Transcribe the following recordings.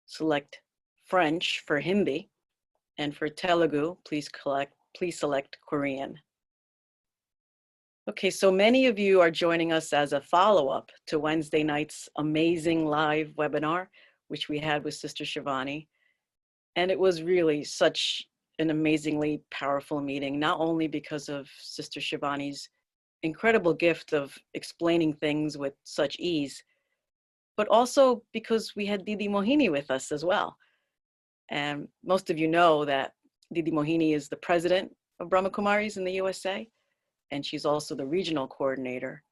select French for Hindi, and for Telugu, please select Korean. Okay, so many of you are joining us as a follow-up to Wednesday night's amazing live webinar, which we had with Sister Shivani. And it was really such an amazingly powerful meeting, not only because of Sister Shivani's incredible gift of explaining things with such ease, but also because we had Didi Mohini with us as well. And most of you know that Didi Mohini is the president of Brahma Kumaris in the USA, and she's also the regional coordinator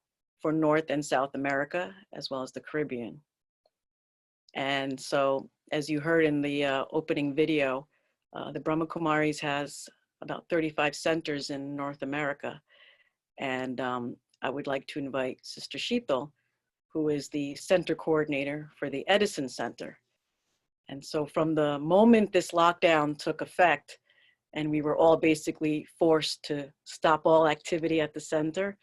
for North and South America, as well as the Caribbean. And so, as you heard in the opening video, the Brahma Kumaris has about 35 centers in North America. And I would like to invite Sister Sheetal, who is the center coordinator for the Edison Center. And so from the moment this lockdown took effect, and we were all basically forced to stop all activity at the center,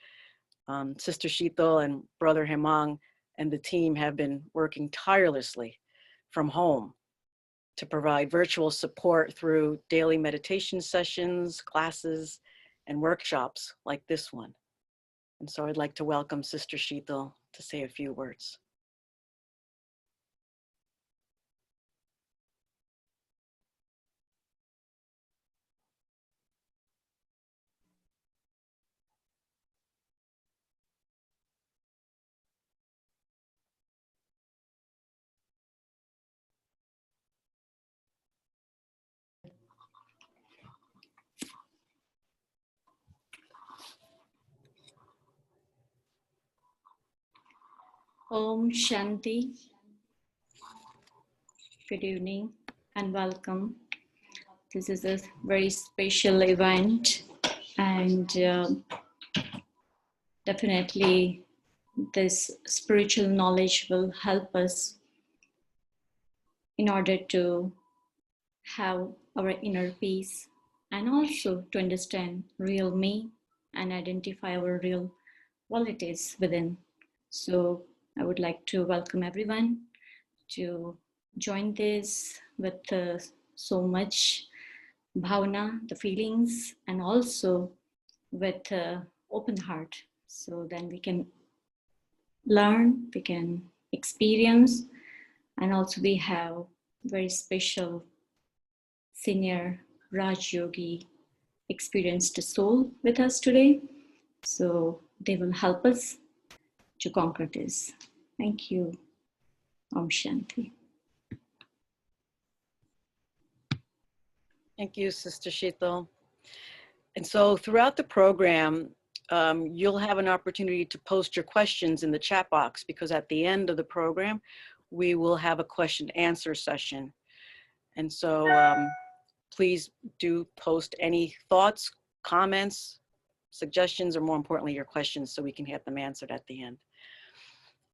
Sister Sheetal and Brother Hemang and the team have been working tirelessly from home to provide virtual support through daily meditation sessions, classes, and workshops like this one. And so I'd like to welcome Sister Sheetal to say a few words. Om Shanti. Good evening and welcome. This is a very special event, and definitely this spiritual knowledge will help us in order to have our inner peace and also to understand real me and identify our real qualities within. So I would like to welcome everyone to join this with so much bhavana, the feelings, and also with open heart. So then we can learn, we can experience, and also we have very special senior Raj Yogi experienced soul with us today. So they will help us to conquer this. Thank you. Om Shanti. Thank you, Sister Sheetal. And so throughout the program, you'll have an opportunity to post your questions in the chat box, because at the end of the program, we will have a question answer session. And so please do post any thoughts, comments, suggestions, or more importantly, your questions, so we can have them answered at the end.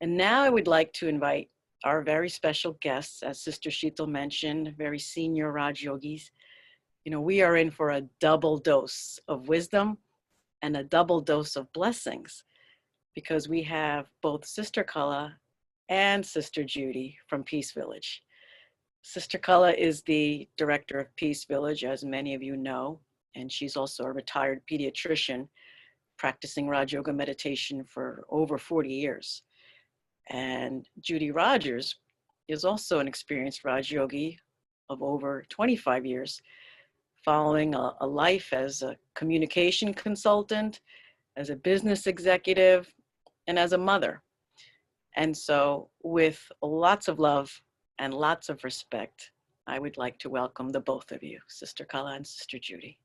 And now I would like to invite our very special guests, as Sister Sheetal mentioned, very senior Raj Yogis. You know, we are in for a double dose of wisdom and a double dose of blessings, because we have both Sister Kala and Sister Judy from Peace Village. Sister Kala is the director of Peace Village, as many of you know, and she's also a retired pediatrician practicing Raj Yoga meditation for over 40 years. And Judy Rogers is also an experienced Raj Yogi of over 25 years, following a life as a communication consultant, as a business executive, and as a mother. And so with lots of love and lots of respect, I would like to welcome the both of you, Sister Kala and Sister Judy.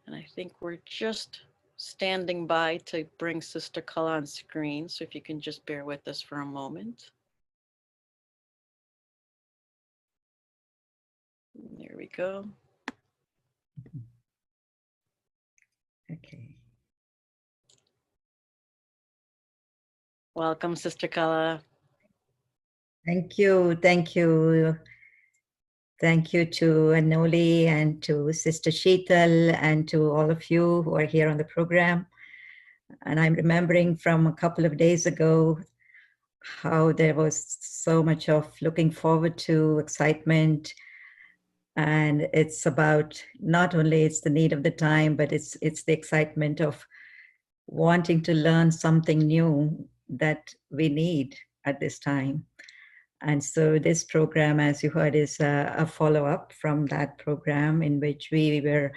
And I think we're just standing by to bring Sister Kala on screen. So if you can just bear with us for a moment. we go. Okay. Welcome, Sister Kala. Thank you. Thank you. Thank you to Anoli and to Sister Sheetal and to all of you who are here on the program. And I'm remembering from a couple of days ago how there was so much of looking forward to, excitement. And it's about not only it's the need of the time, but it's the excitement of wanting to learn something new that we need at this time. And so this program, as you heard, is a follow-up from that program in which we were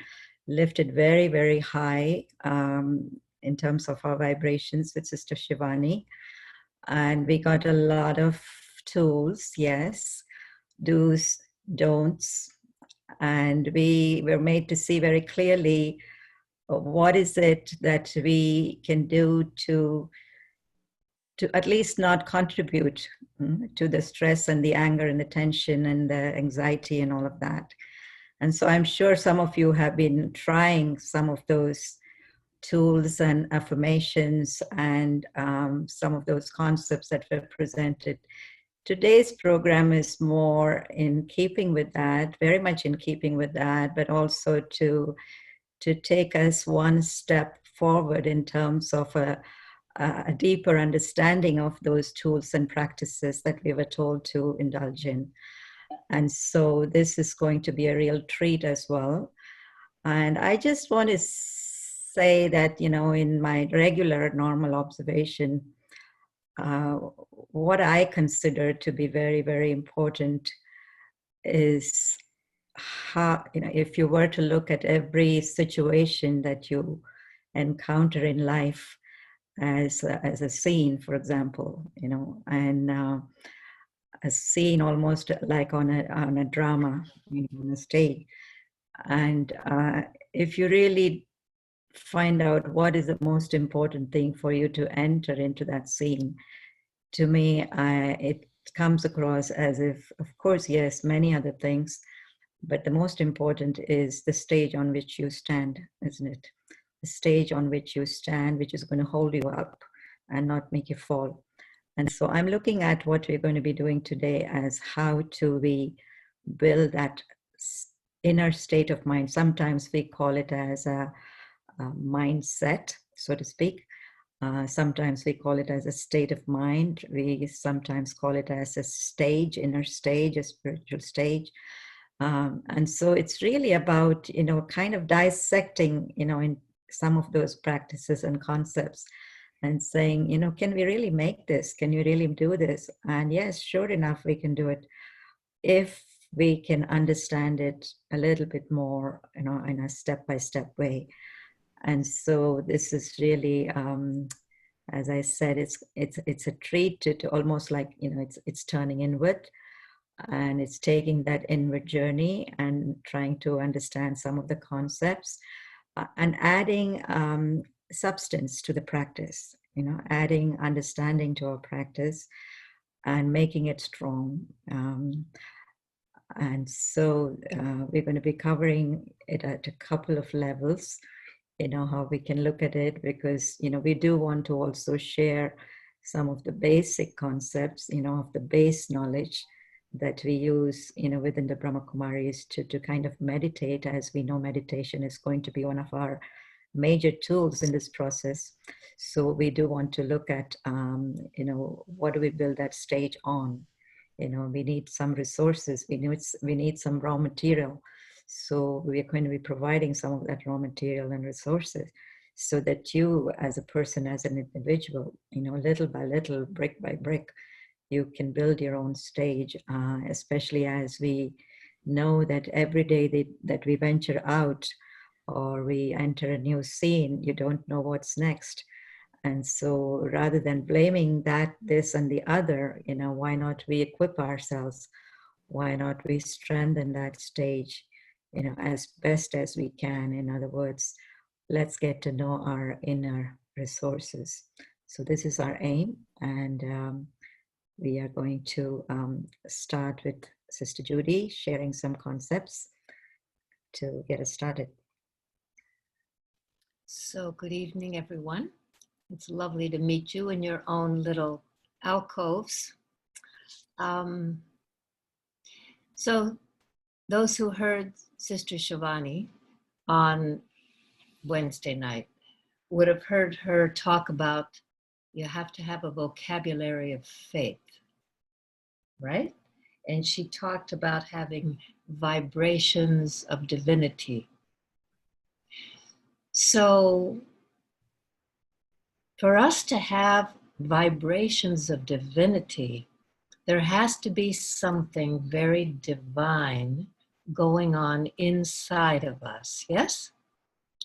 lifted very, very high in terms of our vibrations with Sister Shivani. And we got a lot of tools, yes, do's, don'ts. And we were made to see very clearly what is it that we can do to at least not contribute to the stress and the anger and the tension and the anxiety and all of that. And so I'm sure some of you have been trying some of those tools and affirmations and some of those concepts that were presented. Today's program is more in keeping with that, very much in keeping with that, but also to take us one step forward in terms of a deeper understanding of those tools and practices that we were told to indulge in. And so this is going to be a real treat as well. And I just want to say that, you know, in my regular normal observation, what I consider to be very, very important is how, you know, if you were to look at every situation that you encounter in life, as a scene, for example, you know, and a scene almost like on a drama, you know, on a stage. And if you really find out what is the most important thing for you to enter into that scene, to me, it comes across as if, of course, yes, many other things, but the most important is the stage on which you stand, isn't it? The stage on which you stand, which is going to hold you up and not make you fall. And so I'm looking at what we're going to be doing today as how to we build that inner state of mind. Sometimes we call it as a mindset, so to speak. Sometimes we call it as a state of mind. We sometimes call it as a stage, inner stage, a spiritual stage. And so it's really about, you know, kind of dissecting, you know, in some of those practices and concepts and saying, you know, can we really make this? Can you really do this? And yes, sure enough, we can do it if we can understand it a little bit more, you know, in a step-by-step way. And so this is really, as I said, it's a treat to almost like, you know, it's turning inward. And it's taking that inward journey and trying to understand some of the concepts and adding substance to the practice, you know, adding understanding to our practice and making it strong. And so we're going to be covering it at a couple of levels, you know, how we can look at it, because, you know, we do want to also share some of the basic concepts, you know, of the base knowledge that we use, you know, within the Brahma Kumaris to kind of meditate, as we know meditation is going to be one of our major tools in this process. So we do want to look at, you know, what do we build that stage on? You know, we need some resources, we need some raw material. So we're going to be providing some of that raw material and resources so that you as a person, as an individual, you know, little by little, brick by brick, you can build your own stage, especially as we know that every day that we venture out or we enter a new scene, you don't know what's next. And so rather than blaming that, this, and the other, you know, why not we equip ourselves? Why not we strengthen that stage, you know, as best as we can? In other words, let's get to know our inner resources. So this is our aim. And we are going to start with Sister Judy sharing some concepts to get us started. So good evening, everyone. It's lovely to meet you in your own little alcoves. So those who heard Sister Shivani on Wednesday night would have heard her talk about you have to have a vocabulary of faith, right? And she talked about having vibrations of divinity. So for us to have vibrations of divinity, there has to be something very divine going on inside of us, yes?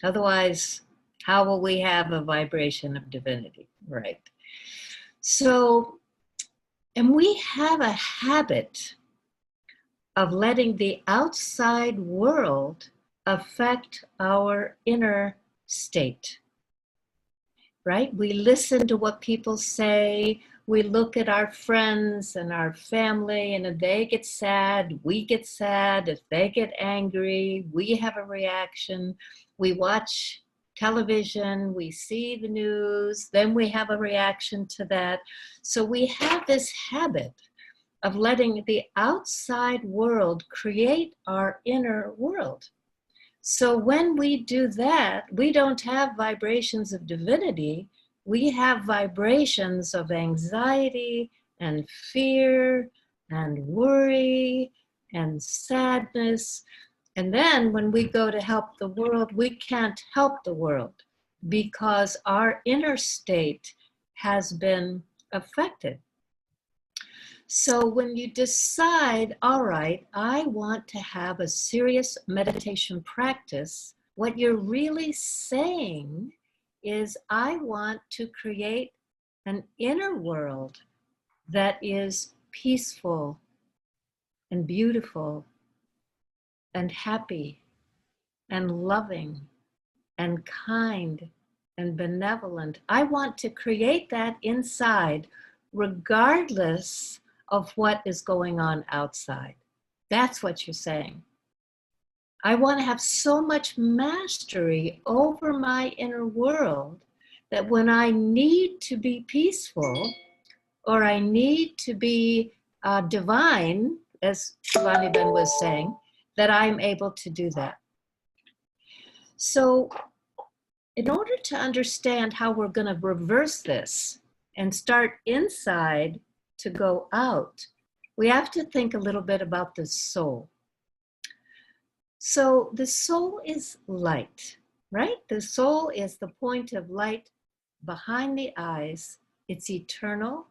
Otherwise, how will we have a vibration of divinity, right? So, and we have a habit of letting the outside world affect our inner state, right? We listen to what people say. We look at our friends and our family, and if they get sad, we get sad. If they get angry, we have a reaction. We watch television, we see the news, then we have a reaction to that. So we have this habit of letting the outside world create our inner world. So when we do that, we don't have vibrations of divinity. We have vibrations of anxiety and fear and worry and sadness. And then when we go to help the world, we can't help the world because our inner state has been affected. So when you decide, all right, I want to have a serious meditation practice, what you're really saying is, I want to create an inner world that is peaceful and beautiful and happy and loving and kind and benevolent. I want to create that inside regardless of what is going on outside. That's what you're saying. I want to have so much mastery over my inner world that when I need to be peaceful or I need to be divine, as Shivani Ben was saying, that I'm able to do that. So in order to understand how we're going to reverse this and start inside to go out, we have to think a little bit about the soul. So the soul is light, right? The soul is the point of light behind the eyes. It's eternal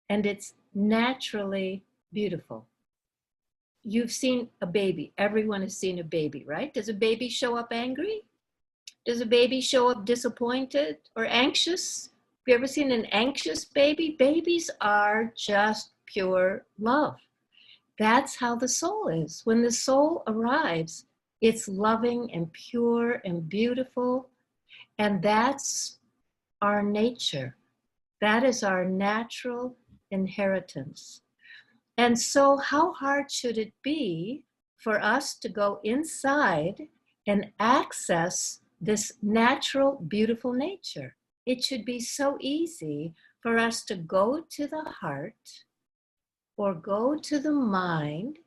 and it's naturally beautiful. You've seen a baby. Everyone has seen a baby, right? Does a baby show up angry? Does a baby show up disappointed or anxious? Have you ever seen an anxious baby? Babies are just pure love. That's how the soul is. When the soul arrives, it's loving and pure and beautiful. And that's our nature. That is our natural inheritance. And so how hard should it be for us to go inside and access this natural, beautiful nature? It should be so easy for us to go to the heart or go to the mind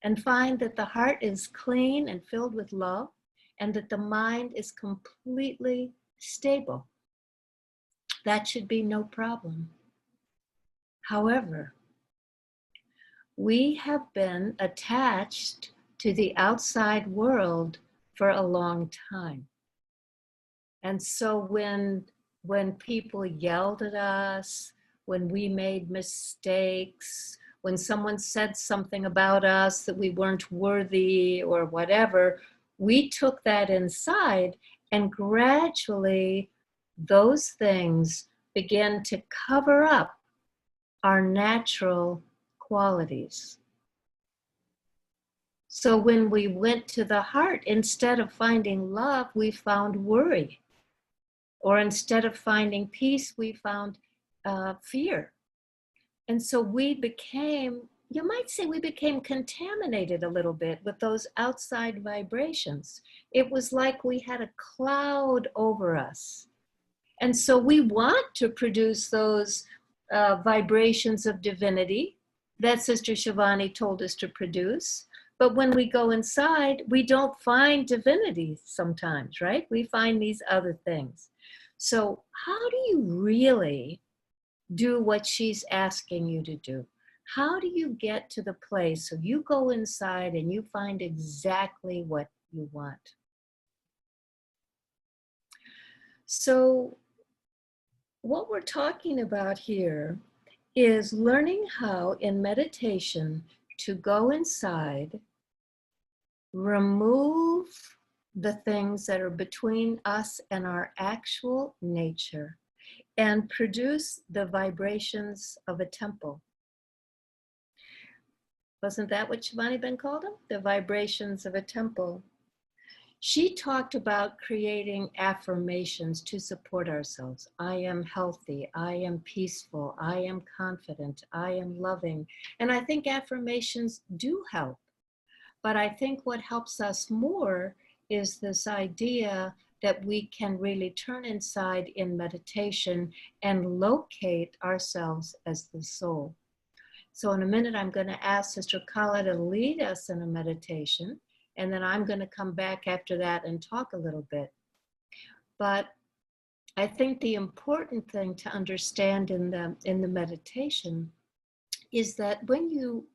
and find that the heart is clean and filled with love and that the mind is completely stable. That should be no problem. However, we have been attached to the outside world for a long time. And so when people yelled at us, when we made mistakes, when someone said something about us that we weren't worthy or whatever, we took that inside and gradually those things began to cover up our natural qualities. So when we went to the heart, instead of finding love, we found worry. Or instead of finding peace, we found fear. And so we became you might say we became contaminated a little bit with those outside vibrations. It was like we had a cloud over us. And so we want to produce those vibrations of divinity that Sister Shivani told us to produce. But when we go inside, we don't find divinity sometimes, right? We find these other things. So how do you really do what she's asking you to do? How do you get to the place so you go inside and you find exactly what you want? So what we're talking about here is learning how in meditation to go inside, remove the things that are between us and our actual nature, and produce the vibrations of a temple. Wasn't that what Shivani Ben called them? The vibrations of a temple. She talked about creating affirmations to support ourselves. I am healthy, I am peaceful, I am confident, I am loving. And I think affirmations do help. But I think what helps us more is this idea that we can really turn inside in meditation and locate ourselves as the soul. So in a minute, I'm going to ask Sister Kala to lead us in a meditation, and then I'm going to come back after that and talk a little bit. But I think the important thing to understand in the meditation is that when you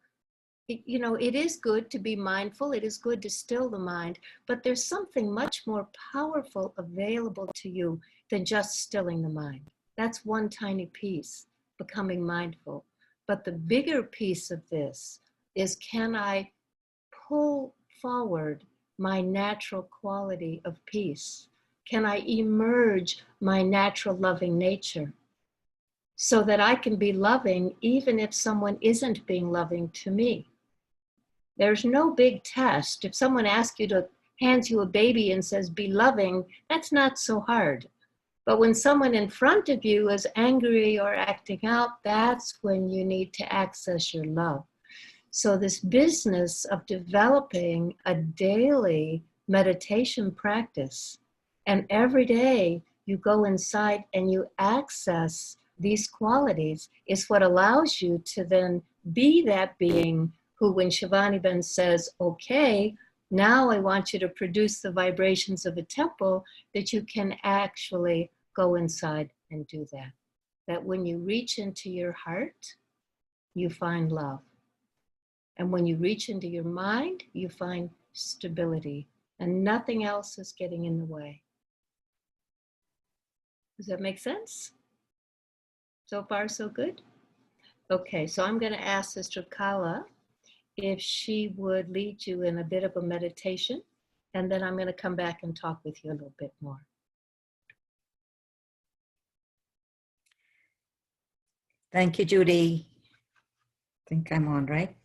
know, it is good to be mindful, it is good to still the mind, but there's something much more powerful available to you than just stilling the mind. That's one tiny piece, becoming mindful. But the bigger piece of this is, can I pull forward my natural quality of peace? Can I emerge my natural loving nature so that I can be loving even if someone isn't being loving to me? There's no big test. If someone asks you to, hands you a baby and says, be loving, that's not so hard. But when someone in front of you is angry or acting out, that's when you need to access your love. So this business of developing a daily meditation practice, and every day you go inside and you access these qualities, is what allows you to then be that being who, when Shivani Ben says, okay, now I want you to produce the vibrations of a temple, that you can actually go inside and do that. That when you reach into your heart, you find love. And when you reach into your mind, you find stability, and nothing else is getting in the way. Does that make sense? So far, so good? Okay, so I'm going to ask Sister Kala if she would lead you in a bit of a meditation, and then I'm going to come back and talk with you a little bit more. Thank you, Judy. I think I'm on, right?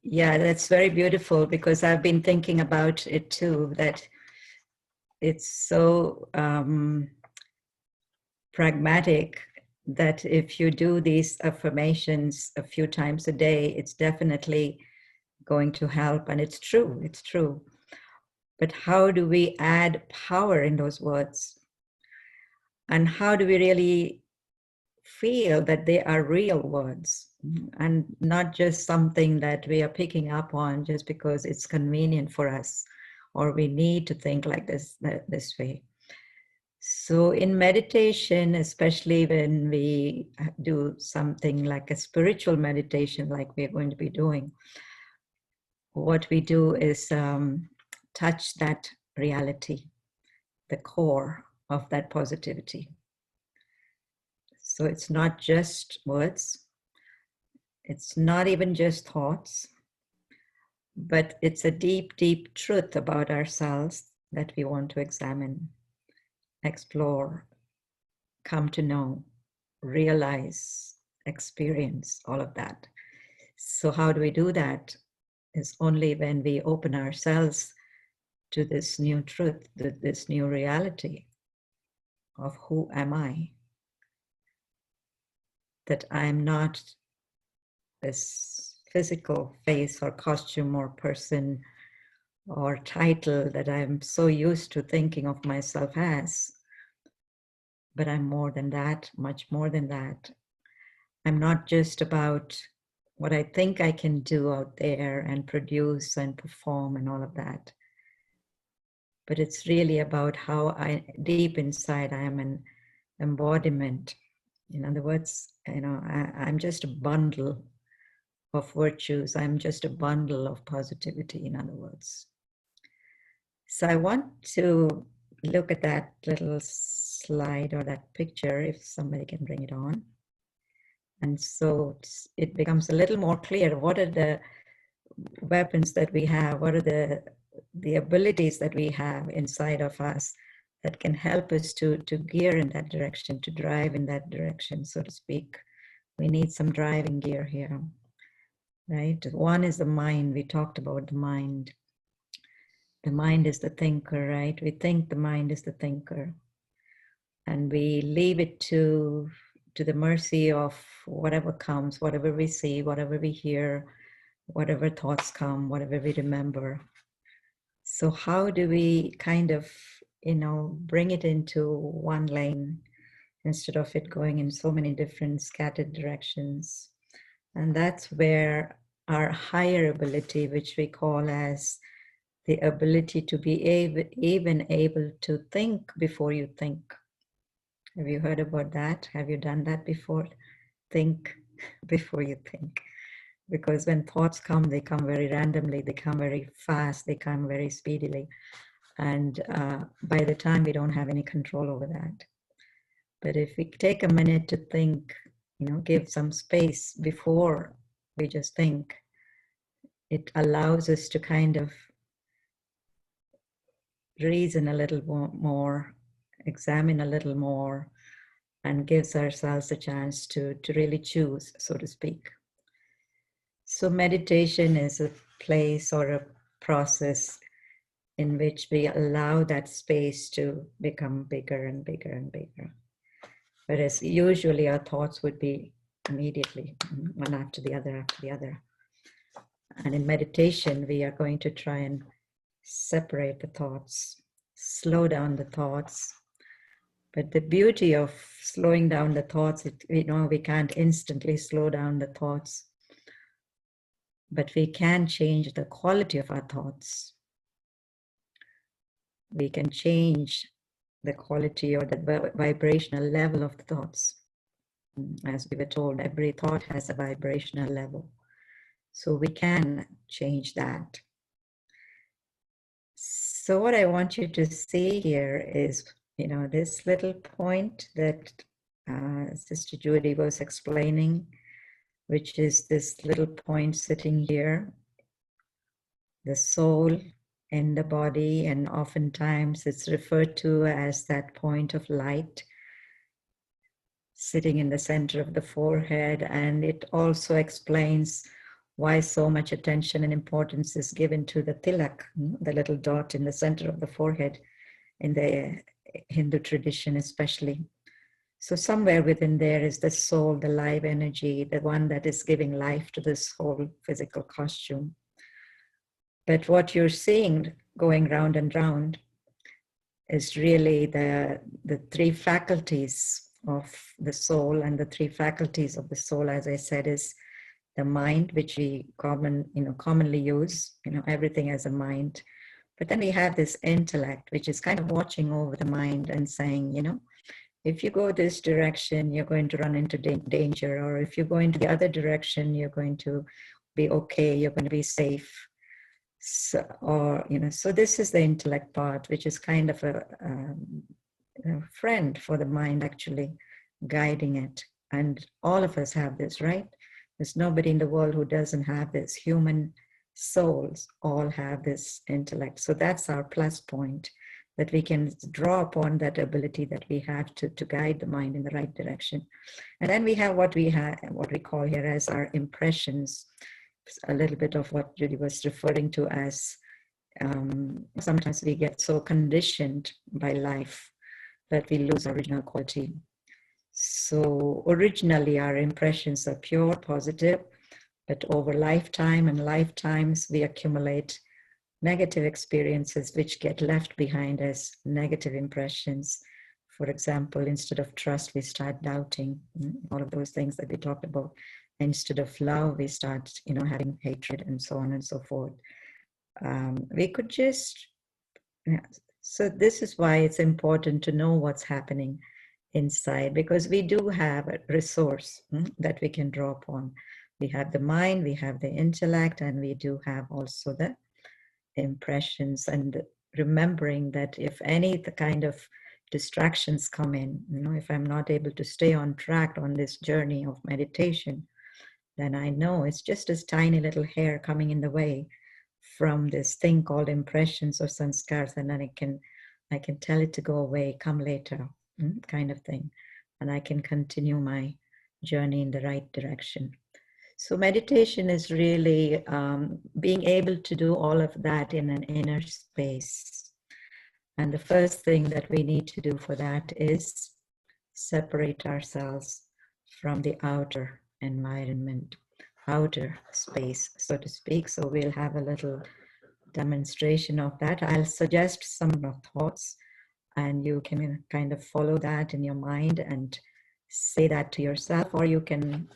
Yeah, that's very beautiful, because I've been thinking about it too, that it's so pragmatic that if you do these affirmations a few times a day, it's definitely going to help. And it's true, it's true. But how do we add power in those words? And how do we really feel that they are real words and not just something that we are picking up on just because it's convenient for us, or we need to think like this way? So in meditation, especially when we do something like a spiritual meditation, like we're going to be doing, what we do is touch that reality, the core of that positivity. So it's not just words, it's not even just thoughts, but it's a deep, deep truth about ourselves that we want to examine, explore, come to know, realize, experience, all of that. So how do we do that? Is only when we open ourselves to this new truth, this new reality of who am I? that I'm not this physical face or costume or person or title that I'm so used to thinking of myself as. But I'm more than that, much more than that. I'm not just about what I think I can do out there and produce and perform and all of that. But it's really about how deep inside I am an embodiment. In other words, I'm just a bundle of virtues. I'm just a bundle of positivity, in other words. So I want to look at that little slide or that picture, if somebody can bring it on. And so it becomes a little more clear. What are the weapons that we have? What are the abilities that we have inside of us that can help us to gear in that direction, to drive in that direction, so to speak? We need some driving gear here, right? One is the mind. We talked about the mind. The mind is the thinker, right? We think the mind is the thinker. And we leave it to the mercy of whatever comes, whatever we see, whatever we hear, whatever thoughts come, whatever we remember. So how do we kind of, bring it into one lane instead of it going in so many different scattered directions? And that's where our higher ability, which we call as the ability to be even able to think before you think. Have you heard about that? Have you done that before? Think before you think. Because when thoughts come, they come very randomly, they come very fast, they come very speedily. And by the time we don't have any control over that. But if we take a minute to think, give some space before we just think, it allows us to kind of reason a little more, examine a little more, and gives ourselves a chance to really choose, so to speak. So meditation is a place or a process in which we allow that space to become bigger and bigger and bigger. Whereas usually our thoughts would be immediately one after the other after the other. And in meditation, we are going to try and separate the thoughts, slow down the thoughts. But the beauty of slowing down the thoughts, we can't instantly slow down the thoughts, but we can change the quality of our thoughts. We can change the quality or the vibrational level of the thoughts. As we were told, every thought has a vibrational level. So we can change that. So what I want you to see here is, this little point that Sister Judy was explaining, which is this little point sitting here, the soul in the body, and oftentimes it's referred to as that point of light sitting in the center of the forehead. And it also explains why so much attention and importance is given to the tilak, the little dot in the center of the forehead in the Hindu tradition especially. So somewhere within there is the soul, the live energy, the one that is giving life to this whole physical costume. But what you're seeing going round and round is really the three faculties of the soul. And the three faculties of the soul, as I said, is the mind, which we commonly use, everything as a mind. But then we have this intellect, which is kind of watching over the mind and saying, if you go this direction, you're going to run into danger. Or if you go into the other direction, you're going to be okay, you're going to be safe. So, so this is the intellect part, which is kind of a friend for the mind, actually, guiding it. And all of us have this, right? There's nobody in the world who doesn't have this. Human souls all have this intellect. So that's our plus point, that we can draw upon that ability that we have to guide the mind in the right direction. And then we have what we call here as our impressions, a little bit of what Judy was referring to as sometimes we get so conditioned by life that we lose our original quality. So originally our impressions are pure, positive, but over lifetime and lifetimes we accumulate negative experiences which get left behind as negative impressions. For example, instead of trust, we start doubting, all of those things that we talked about. Instead of love, we start, having hatred and so on and so forth. We could just, so this is why it's important to know what's happening inside, because we do have a resource that we can draw upon. We have the mind, we have the intellect, and we do have also the impressions, and remembering that if any the kind of distractions come in, if I'm not able to stay on track on this journey of meditation, then I know it's just this tiny little hair coming in the way from this thing called impressions or sanskars, and then I can tell it to go away, come later, kind of thing, and I can continue my journey in the right direction. So meditation is really being able to do all of that in an inner space. And the first thing that we need to do for that is separate ourselves from the outer environment, outer space, so to speak. So we'll have a little demonstration of that. I'll suggest some thoughts, and you can kind of follow that in your mind and say that to yourself, or you can,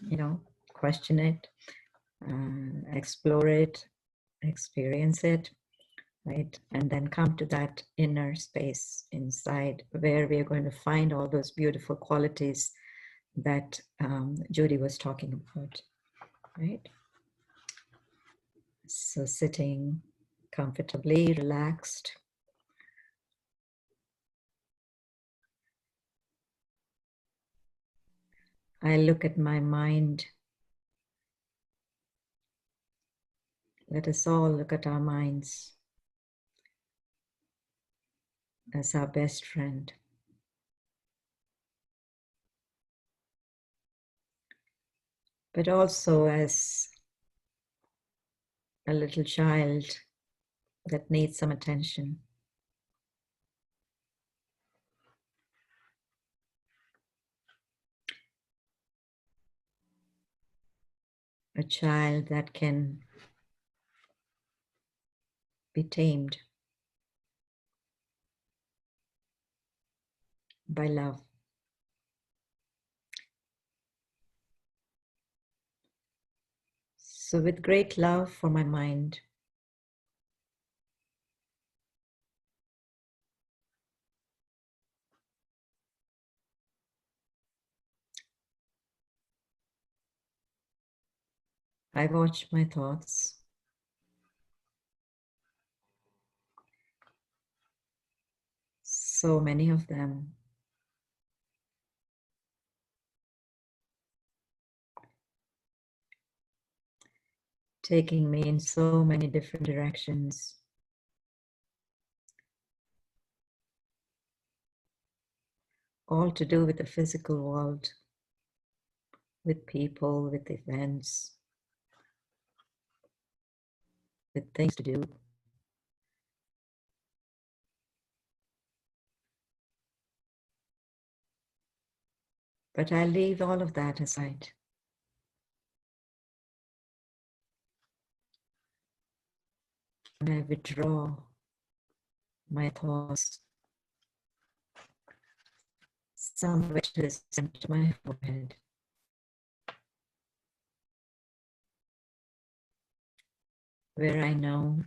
question it, explore it, experience it, right? And then come to that inner space inside where we are going to find all those beautiful qualities that Judy was talking about, right? So sitting comfortably, relaxed. I look at my mind. Let us all look at our minds as our best friend. But also as a little child that needs some attention. A child that can be tamed by love. So with great love for my mind, I watch my thoughts. So many of them. Taking me in so many different directions. All to do with the physical world, with people, with events, with things to do. But I leave all of that aside. And I withdraw my thoughts, some of which is sent to my forehead. Where I know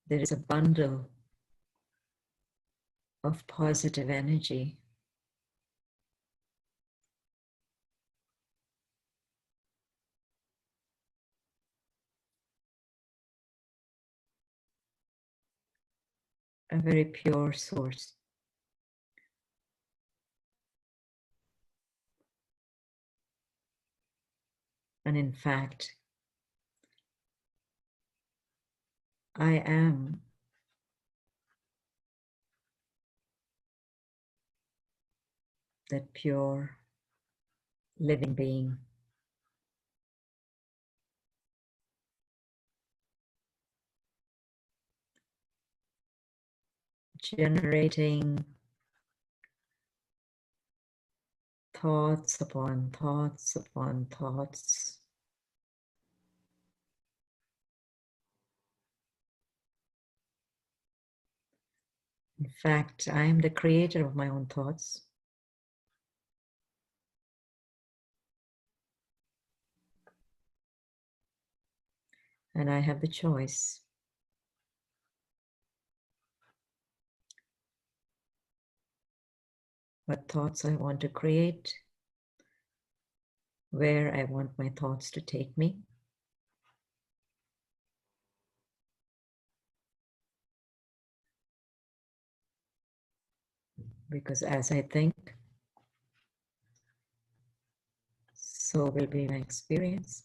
there is a bundle of positive energy. A very pure source. And in fact, I am that pure living being. Generating thoughts upon thoughts upon thoughts. In fact, I am the creator of my own thoughts. And I have the choice. What thoughts I want to create, where I want my thoughts to take me. Because as I think, so will be my experience.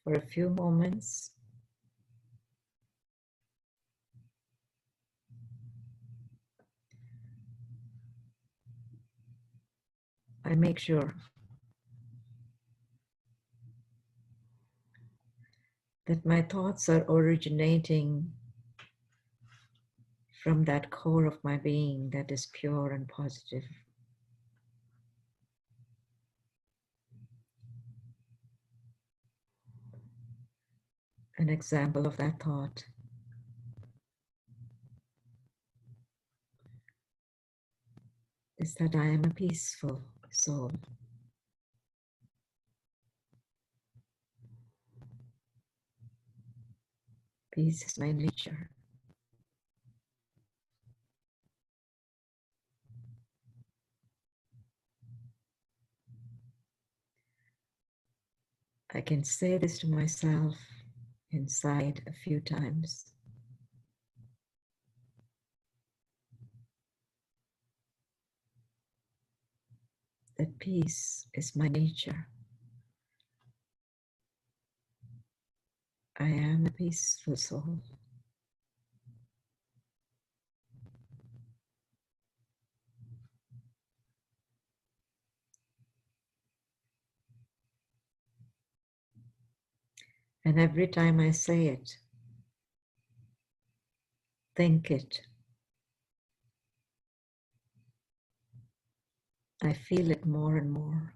For a few moments, I make sure that my thoughts are originating from that core of my being that is pure and positive. An example of that thought is that I am a peaceful soul. Peace is my nature. I can say this to myself inside a few times. That peace is my nature. I am a peaceful soul. And every time I say it, think it, I feel it more and more.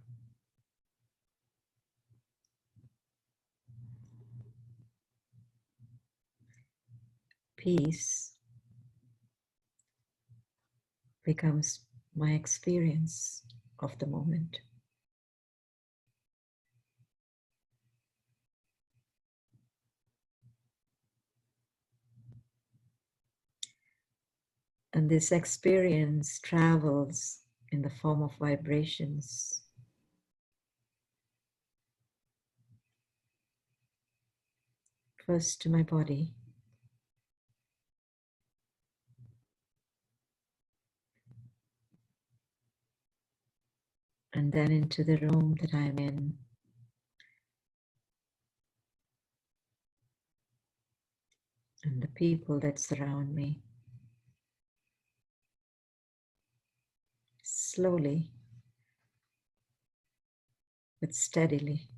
Peace becomes my experience of the moment. And this experience travels in the form of vibrations. First to my body, and then into the room that I'm in, and the people that surround me. Slowly, but steadily.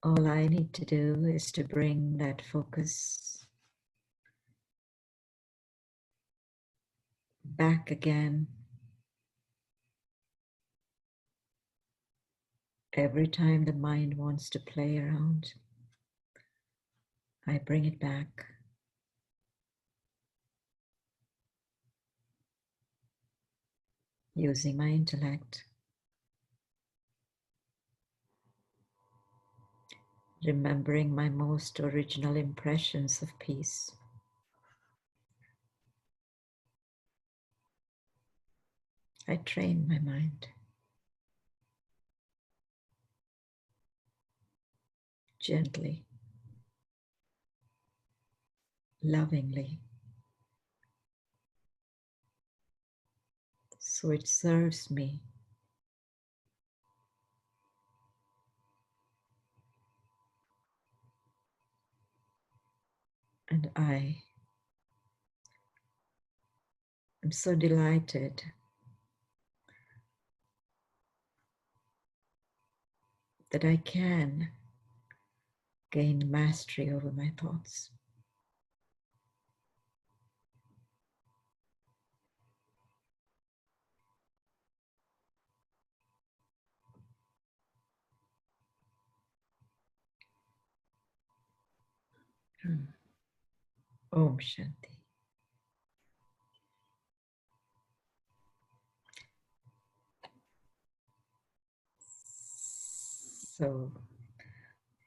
All I need to do is to bring that focus back again. Every time the mind wants to play around, I bring it back. Using my intellect, remembering my most original impressions of peace. I train my mind gently, lovingly, so it serves me and I am so delighted that I can gain mastery over my thoughts. Om Shanti. So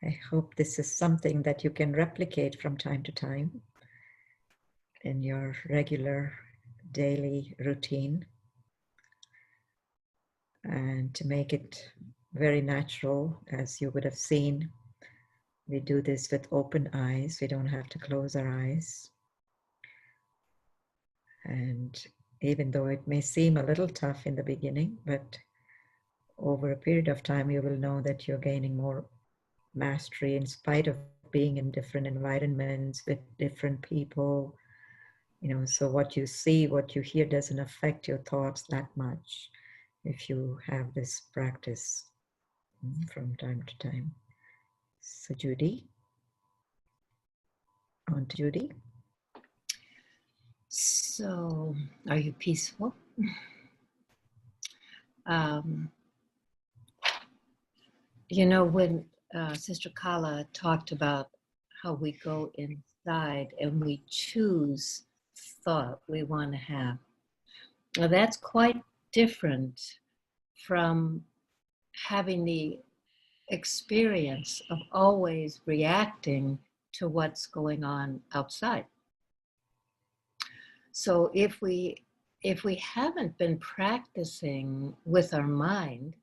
I hope this is something that you can replicate from time to time in your regular daily routine, and to make it very natural. As you would have seen, we do this with open eyes. We don't have to close our eyes. And even though it may seem a little tough in the beginning, but over a period of time, you will know that you're gaining more mastery in spite of being in different environments with different people. So what you see, what you hear doesn't affect your thoughts that much if you have this practice from time to time. So Judy, on to Judy. So, are you peaceful? When Sister Kala talked about how we go inside and we choose thought we want to have, now that's quite different from having the experience of always reacting to what's going on outside. So if we haven't been practicing with our mind,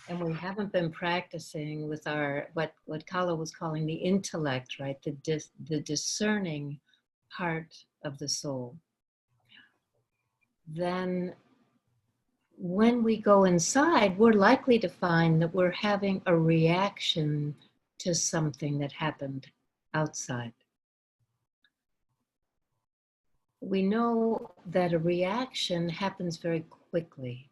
and we haven't been practicing with our what Kala was calling the intellect, right, the discerning part of the soul, then when we go inside, we're likely to find that we're having a reaction to something that happened outside. We know that a reaction happens very quickly.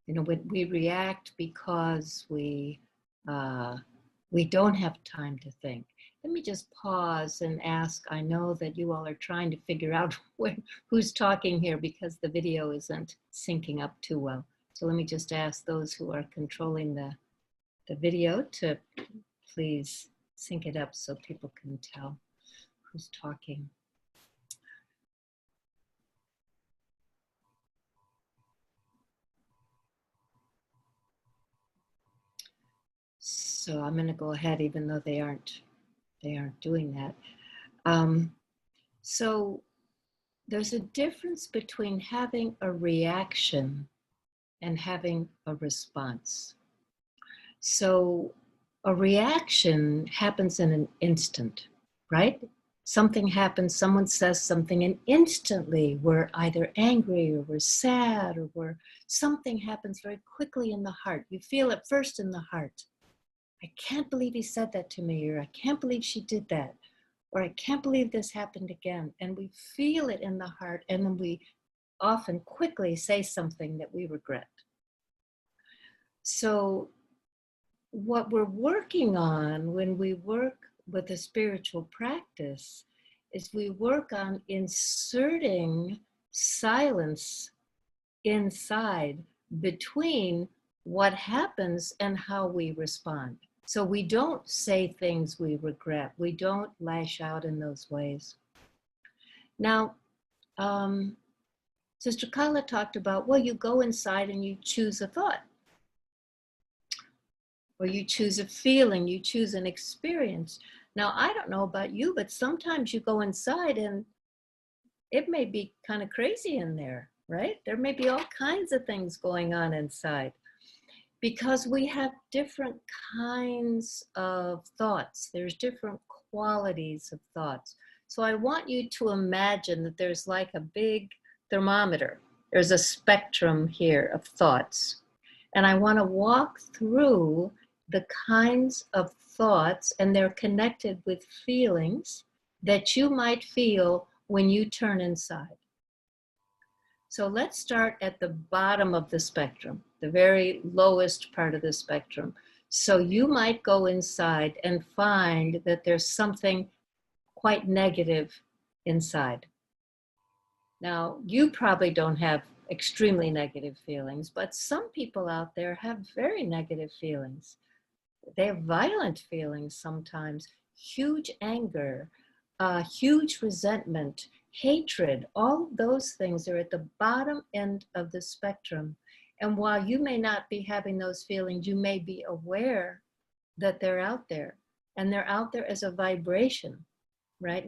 When we react because we don't have time to think. Let me just pause and ask. I know that you all are trying to figure out who's talking here because the video isn't syncing up too well. So let me just ask those who are controlling the video to please sync it up so people can tell who's talking. So I'm going to go ahead, even though they aren't doing that. So there's a difference between having a reaction and having a response. So a reaction happens in an instant, right? Something happens, someone says something, and instantly we're either angry or we're sad or something happens very quickly in the heart. You feel it first in the heart. I can't believe he said that to me, or I can't believe she did that, or I can't believe this happened again. And we feel it in the heart, and then we often quickly say something that we regret. So what we're working on when we work with a spiritual practice is we work on inserting silence inside between what happens and how we respond. So we don't say things we regret. We don't lash out in those ways. Now, Sister Kala talked about, well, you go inside and you choose a thought. Or you choose a feeling, you choose an experience. Now, I don't know about you, but sometimes you go inside and it may be kind of crazy in there, right? There may be all kinds of things going on inside because we have different kinds of thoughts. There's different qualities of thoughts. So I want you to imagine that there's like a big thermometer. There's a spectrum here of thoughts. And I want to walk through the kinds of thoughts, and they're connected with feelings that you might feel when you turn inside. So let's start at the bottom of the spectrum, the very lowest part of the spectrum. So you might go inside and find that there's something quite negative inside. Now, you probably don't have extremely negative feelings, but some people out there have very negative feelings. They have violent feelings sometimes, huge anger, huge resentment, hatred. All of those things are at the bottom end of the spectrum. And while you may not be having those feelings, you may be aware that they're out there, and they're out there as a vibration, right?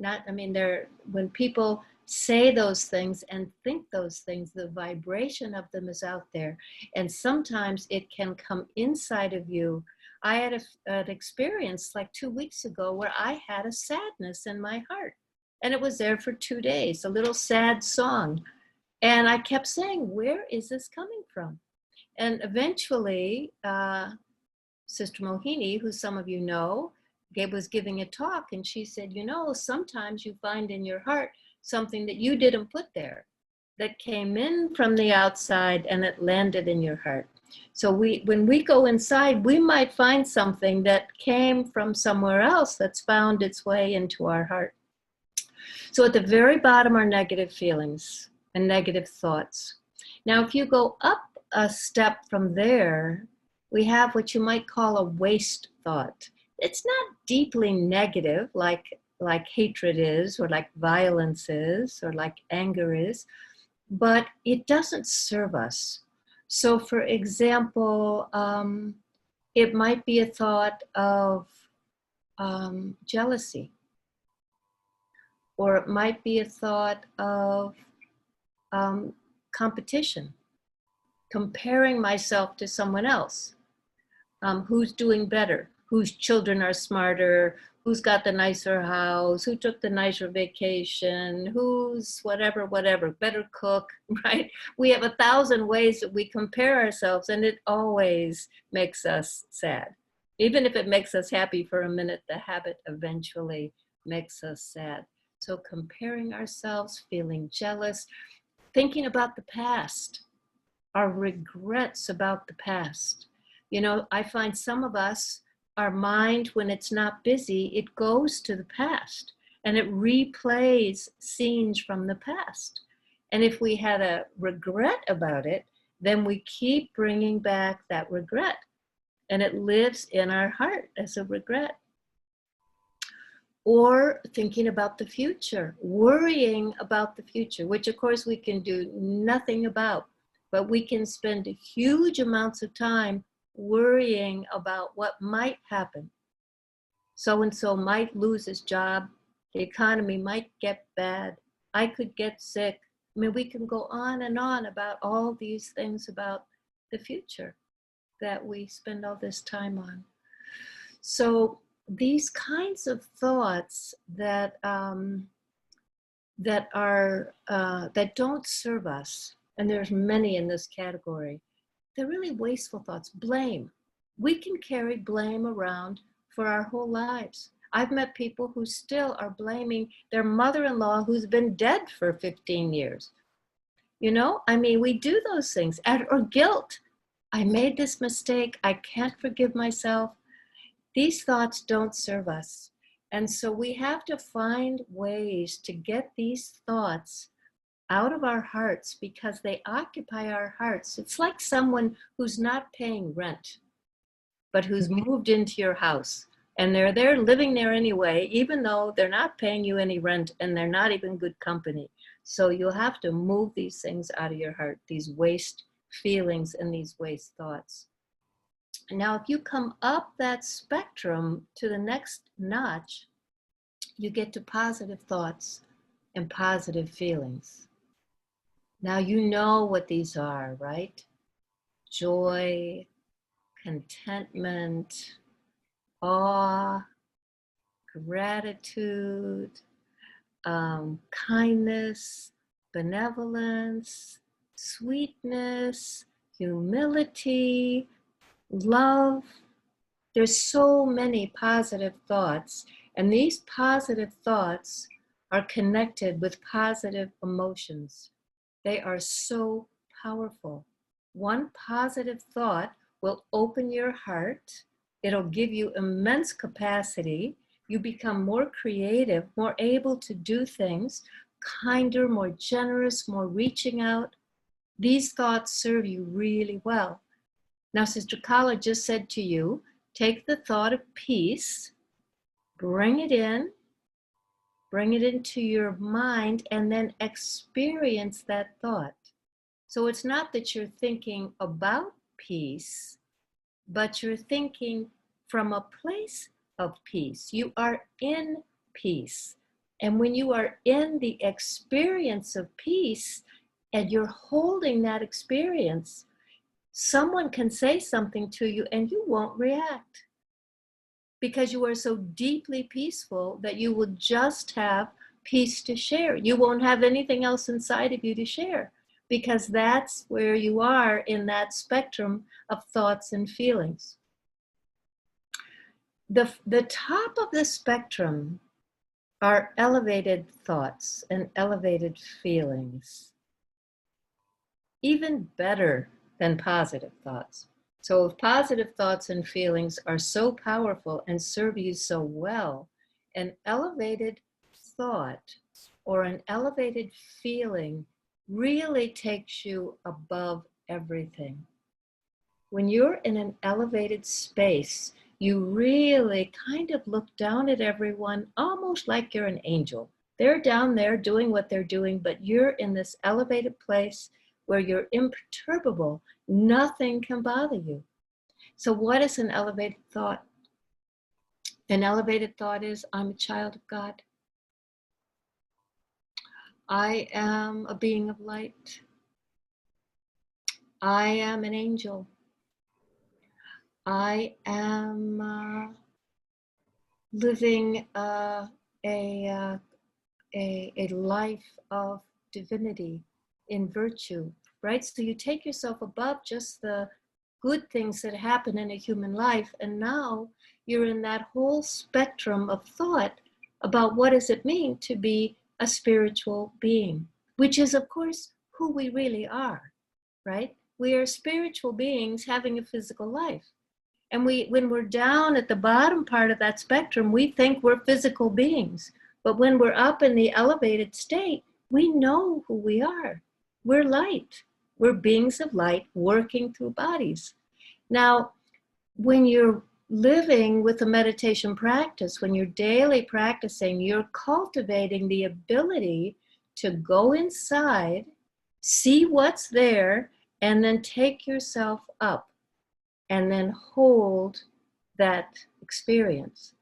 When people say those things and think those things, the vibration of them is out there. And sometimes it can come inside of you. I had an experience like 2 weeks ago where I had a sadness in my heart, and it was there for 2 days, a little sad song. And I kept saying, where is this coming from? And eventually, Sister Mohini, who some of you know, was giving a talk, and she said, sometimes you find in your heart something that you didn't put there, that came in from the outside and it landed in your heart. So when we go inside, we might find something that came from somewhere else that's found its way into our heart. So at the very bottom are negative feelings and negative thoughts. Now, if you go up a step from there, we have what you might call a waste thought. It's not deeply negative like hatred is, or like violence is, or like anger is, but it doesn't serve us. So for example, it might be a thought of jealousy, or it might be a thought of competition, comparing myself to someone else. Who's doing better, whose children are smarter, who's got the nicer house, who took the nicer vacation, who's whatever, better cook, right? We have 1,000 ways that we compare ourselves, and it always makes us sad. Even if it makes us happy for a minute, the habit eventually makes us sad. So comparing ourselves, feeling jealous, thinking about the past, our regrets about the past. I find some of us, our mind, when it's not busy, it goes to the past and it replays scenes from the past. And if we had a regret about it, then we keep bringing back that regret, and it lives in our heart as a regret. Or thinking about the future, worrying about the future, which of course we can do nothing about, but we can spend huge amounts of time worrying about what might happen. So-and-so might lose his job. The economy might get bad. I could get sick. We can go on and on about all these things about the future that we spend all this time on. So these kinds of thoughts that don't serve us, and there's many in this category, they're really wasteful thoughts. Blame. We can carry blame around for our whole lives. I've met people who still are blaming their mother-in-law who's been dead for 15 years. We do those things. Or guilt. I made this mistake. I can't forgive myself. These thoughts don't serve us. And so we have to find ways to get these thoughts out of our hearts, because they occupy our hearts. It's like someone who's not paying rent, but who's moved into your house, and they're there living there anyway, even though they're not paying you any rent and they're not even good company. So you'll have to move these things out of your heart, these waste feelings and these waste thoughts. Now, if you come up that spectrum to the next notch, you get to positive thoughts and positive feelings. Now you know what these are, right? Joy, contentment, awe, gratitude, kindness, benevolence, sweetness, humility, love. There's so many positive thoughts, and these positive thoughts are connected with positive emotions. They are so powerful. One positive thought will open your heart It'll give you immense capacity. You become more creative, more able to do things, kinder, more generous, more reaching out. These thoughts serve you really well. Now, Sister Kala just said to you, take the thought of peace, bring it into your mind, and then experience that thought. So it's not that you're thinking about peace, but you're thinking from a place of peace. You are in peace. And when you are in the experience of peace and you're holding that experience, someone can say something to you and you won't react because you are so deeply peaceful that you will just have peace to share. You won't have anything else inside of you to share because that's where you are in that spectrum of thoughts and feelings. The top of the spectrum are elevated thoughts and elevated feelings, even better than positive thoughts. So if positive thoughts and feelings are so powerful and serve you so well, an elevated thought or an elevated feeling really takes you above everything. When you're in an elevated space, you really kind of look down at everyone almost like you're an angel. They're down there doing what they're doing, but you're in this elevated place where you're imperturbable. Nothing can bother you. So what is an elevated thought? An elevated thought is, I'm a child of God. I am a being of light. I am an angel. I am living a life of divinity in virtue, right? So you take yourself above just the good things that happen in a human life, and now you're in that whole spectrum of thought about what does it mean to be a spiritual being, which is, of course, who we really are, right? We are spiritual beings having a physical life. And when we're down at the bottom part of that spectrum, we think we're physical beings. But when we're up in the elevated state, we know who we are. We're light. We're beings of light working through bodies. Now, when you're living with a meditation practice, when you're daily practicing, you're cultivating the ability to go inside, see what's there, and then take yourself up. And then hold that experience.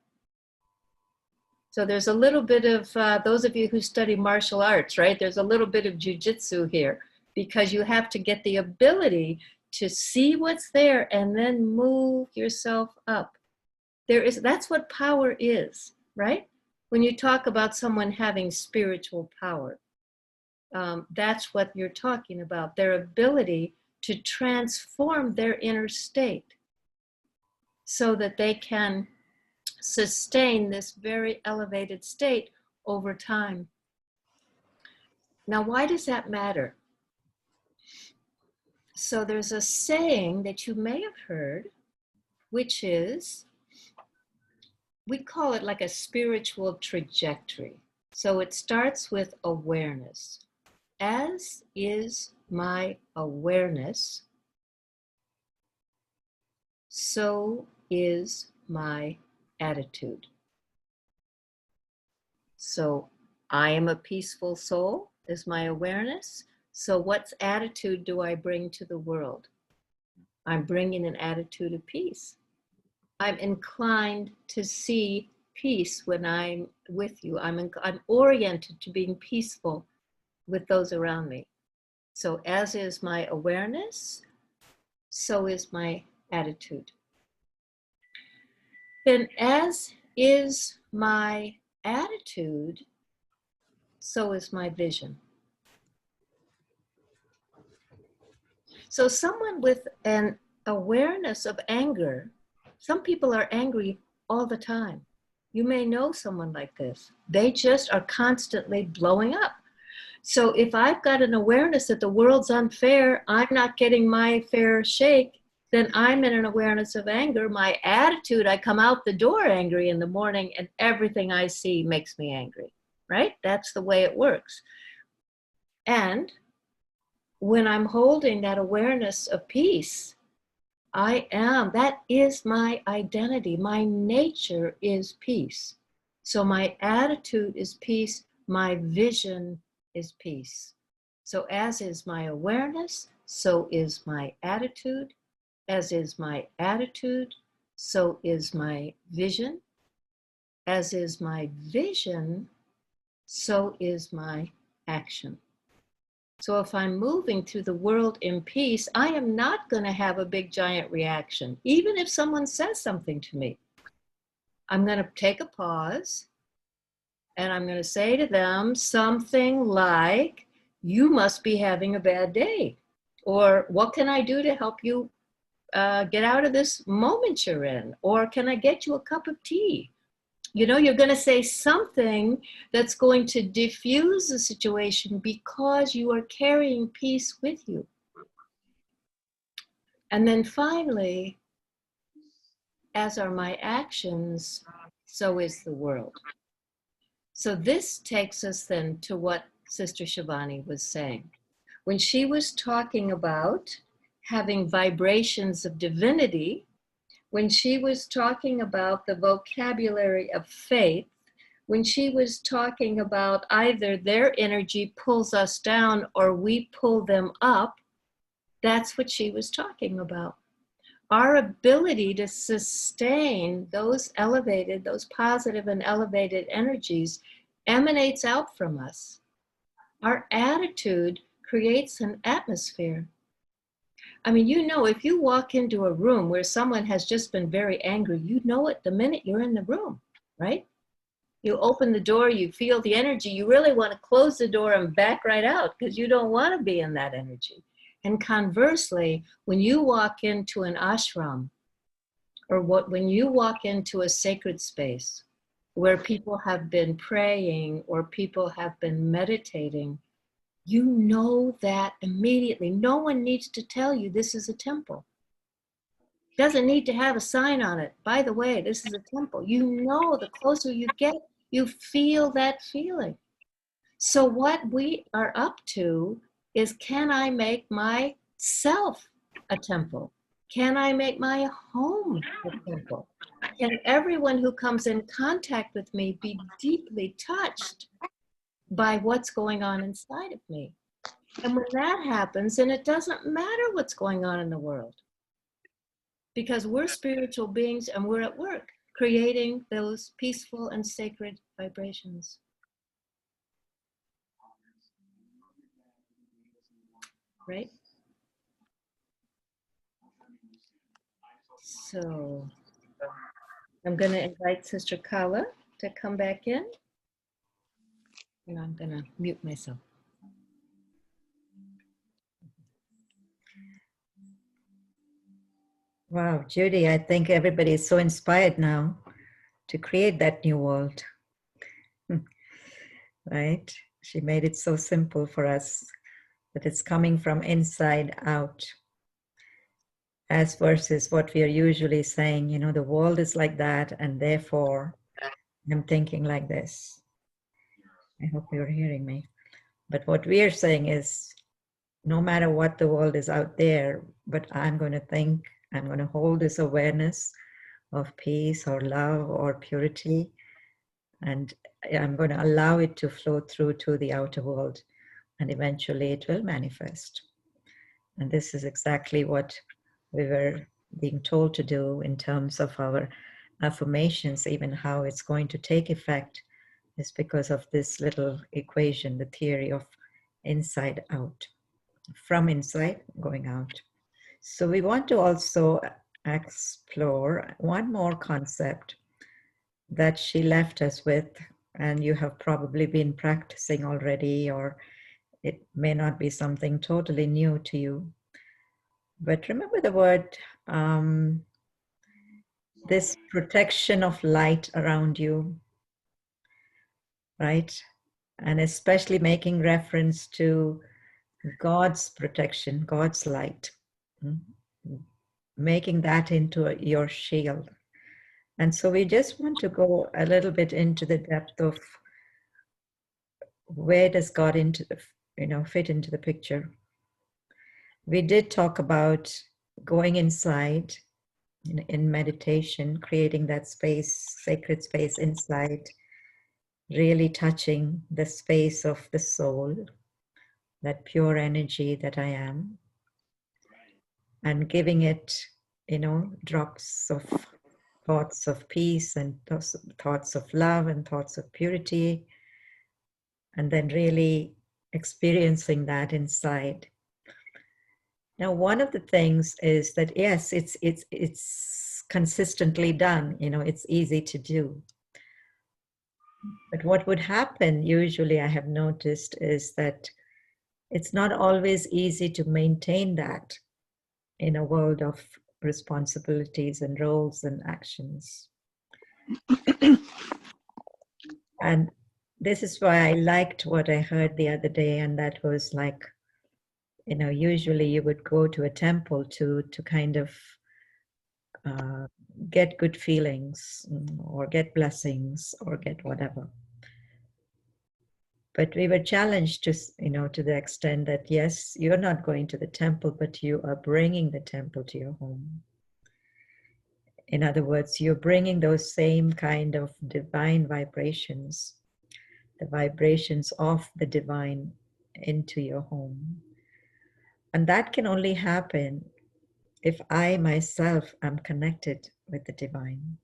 So there's a little bit of, those of you who study martial arts, right? There's a little bit of jujitsu here because you have to get the ability to see what's there and then move yourself up. That's what power is, right? When you talk about someone having spiritual power, that's what you're talking about, their ability to transform their inner state so that they can sustain this very elevated state over time. Now, why does that matter? So there's a saying that you may have heard, which is, we call it like a spiritual trajectory. So it starts with awareness. As is my awareness, so is my attitude. So I am a peaceful soul, is my awareness. So what attitude do I bring to the world? I'm bringing an attitude of peace. I'm inclined to see peace when I'm with you. I'm oriented to being peaceful with those around me. So as is my awareness, so is my attitude. Then as is my attitude, so is my vision. So someone with an awareness of anger, some people are angry all the time. You may know someone like this. They just are constantly blowing up. So if I've got an awareness that the world's unfair, I'm not getting my fair shake, then I'm in an awareness of anger. My attitude, I come out the door angry in the morning, and everything I see makes me angry, right? That's the way it works. And when I'm holding that awareness of peace, that is my identity. My nature is peace. So my attitude is peace. My vision is peace. So as is my awareness, so is my attitude. As is my attitude, so is my vision. As is my vision, so is my action. So if I'm moving through the world in peace, I am not going to have a big giant reaction. Even if someone says something to me, I'm going to take a pause and I'm going to say to them something like, you must be having a bad day. Or what can I do to help you get out of this moment you're in? Or can I get you a cup of tea? You know, you're going to say something that's going to diffuse the situation because you are carrying peace with you. And then finally, as are my actions, so is the world. So this takes us then to what Sister Shivani was saying. When she was talking about having vibrations of divinity, when she was talking about the vocabulary of faith, when she was talking about either their energy pulls us down or we pull them up, that's what she was talking about. Our ability to sustain those elevated, those positive and elevated energies emanates out from us. Our attitude creates an atmosphere. I mean, you know, if you walk into a room where someone has just been very angry, you know it the minute you're in the room, right? You open the door, you feel the energy, you really want to close the door and back right out because you don't want to be in that energy. And conversely, when you walk into an ashram or when you walk into a sacred space where people have been praying or people have been meditating, you know that immediately. No one needs to tell you this is a temple. Doesn't need to have a sign on it. By the way, this is a temple. You know, the closer you get, you feel that feeling. So what we are up to is, can I make myself a temple? Can I make my home a temple? Can everyone who comes in contact with me be deeply touched by what's going on inside of me? And when that happens, then it doesn't matter what's going on in the world, because we're spiritual beings and we're at work creating those peaceful and sacred vibrations. Right? So I'm going to invite Sister Kala to come back in, and I'm going to mute myself. Wow, Judy, I think everybody is so inspired now to create that new world. Right? She made it so simple for us that it's coming from inside out, as versus what we are usually saying, you know, the world is like that, and therefore I'm thinking like this. I hope you're hearing me. But what we are saying is, no matter what the world is out there, but I'm going to think, I'm going to hold this awareness of peace or love or purity, and I'm going to allow it to flow through to the outer world, and eventually it will manifest. And this is exactly what we were being told to do in terms of our affirmations. Even how it's going to take effect is because of this little equation, the theory of inside out, from inside going out. So we want to also explore one more concept that she left us with, and you have probably been practicing already, or it may not be something totally new to you. But remember the word, this protection of light around you, right? And especially making reference to God's protection, God's light. making that into your shield. And so we just want to go a little bit into the depth of where does God into the, fit into the picture. We did talk about going inside in meditation, creating that space, sacred space inside, really touching the space of the soul, that pure energy that I am, and giving it, drops of thoughts of peace and thoughts of love and thoughts of purity, and then really experiencing that inside. Now, one of the things is that, yes, it's consistently done, it's easy to do. But what would happen, usually I have noticed, is that it's not always easy to maintain that in a world of responsibilities and roles and actions. And this is why I liked what I heard the other day, and that was like, usually you would go to a temple to kind of get good feelings or get blessings or get whatever. But we were challenged to, to the extent that, yes, you're not going to the temple, but you are bringing the temple to your home. In other words, you're bringing those same kind of divine vibrations, the vibrations of the divine, into your home. And that can only happen if I myself am connected with the divine.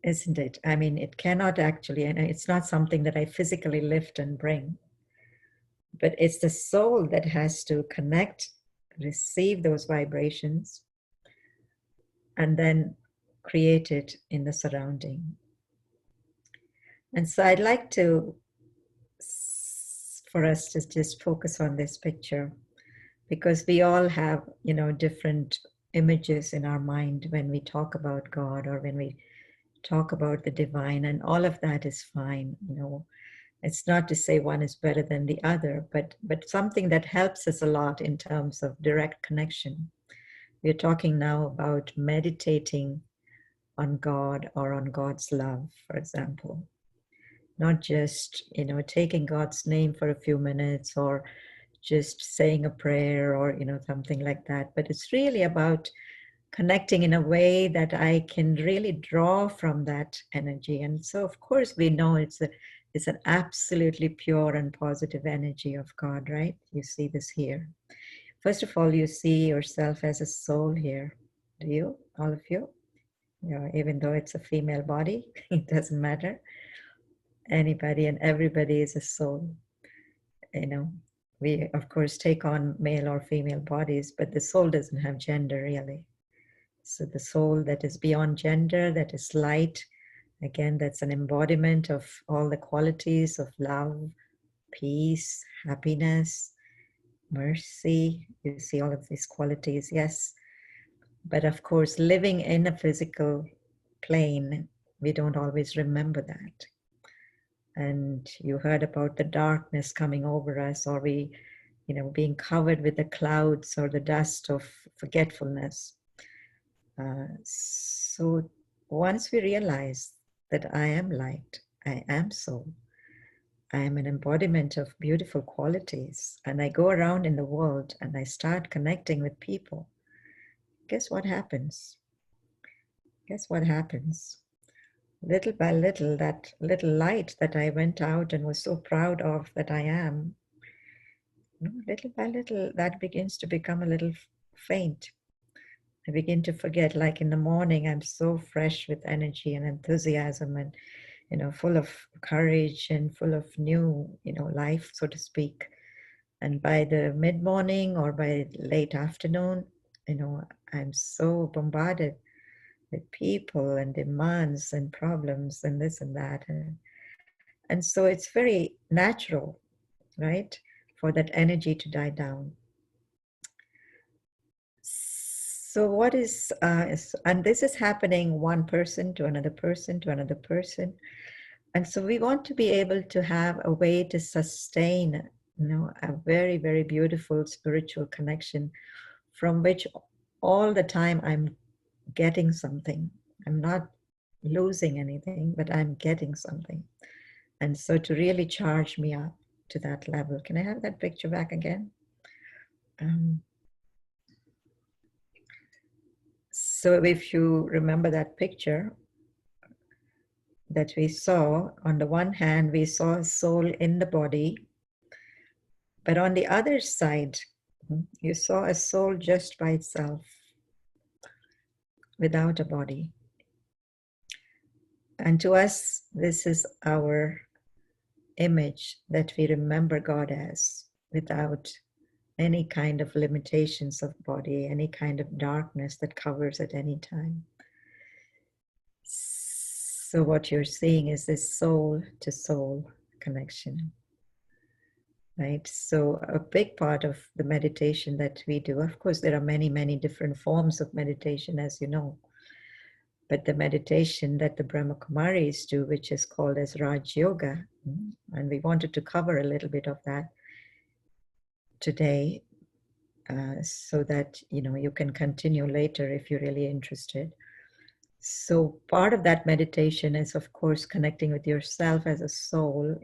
Isn't it? I mean, it cannot actually, and it's not something that I physically lift and bring, but it's the soul that has to connect, receive those vibrations, and then create it in the surrounding. And so I'd like for us to just focus on this picture, because we all have, different images in our mind when we talk about God or when we talk about the divine, and all of that is fine. It's not to say one is better than the other, but something that helps us a lot in terms of direct connection. We're talking now about meditating on God or on God's love, for example. Not just, taking God's name for a few minutes or just saying a prayer or, something like that. But it's really about connecting in a way that I can really draw from that energy. And so, of course, we know it's an absolutely pure and positive energy of God, right? You see this here. First of all, you see yourself as a soul here. Do you, all of you? Even though it's a female body, it doesn't matter. Anybody and everybody is a soul. We, of course, take on male or female bodies, but the soul doesn't have gender, really. So the soul that is beyond gender, that is light, again, that's an embodiment of all the qualities of love, peace, happiness, mercy. You see all of these qualities, yes. But of course, living in a physical plane, we don't always remember that. And you heard about the darkness coming over us, or we, being covered with the clouds or the dust of forgetfulness. So once we realize that I am light, I am soul, I am an embodiment of beautiful qualities, and I go around in the world and I start connecting with people, guess what happens? Guess what happens? Little by little, that little light that I went out and was so proud of that I am, little by little, that begins to become a little faint. I begin to forget, like in the morning, I'm so fresh with energy and enthusiasm and, full of courage and full of new, life, so to speak. And by the mid-morning or by late afternoon, I'm so bombarded with people and demands and problems and this and that. And so it's very natural, right, for that energy to die down. So what is, and this is happening one person to another person to another person. And so we want to be able to have a way to sustain, a very, very beautiful spiritual connection from which all the time I'm getting something. I'm not losing anything, but I'm getting something. And so to really charge me up to that level, can I have that picture back again? So if you remember that picture that we saw, on the one hand, we saw a soul in the body, but on the other side, you saw a soul just by itself, without a body. And to us, this is our image that we remember God as, without any kind of limitations of body, any kind of darkness that covers at any time. So what you're seeing is this soul to soul connection, right? So a big part of the meditation that we do, of course, there are many, many different forms of meditation, as you know, but the meditation that the Brahma Kumaris do, which is called as Raj Yoga, and we wanted to cover a little bit of that today, so that you can continue later if you're really interested. So part of that meditation is, of course, connecting with yourself as a soul,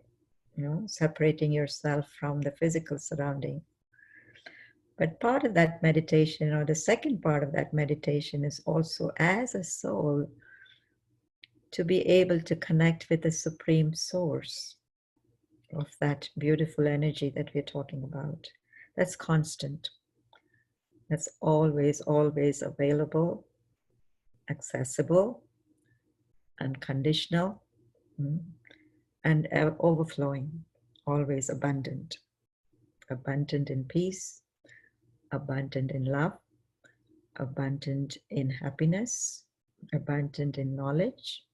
separating yourself from the physical surrounding. But part of that meditation, or the second part of that meditation, is also as a soul to be able to connect with the supreme source of that beautiful energy that we're talking about. That's constant. That's always, always available, accessible, unconditional, and overflowing, always abundant. Abundant in peace, abundant in love, abundant in happiness, abundant in knowledge,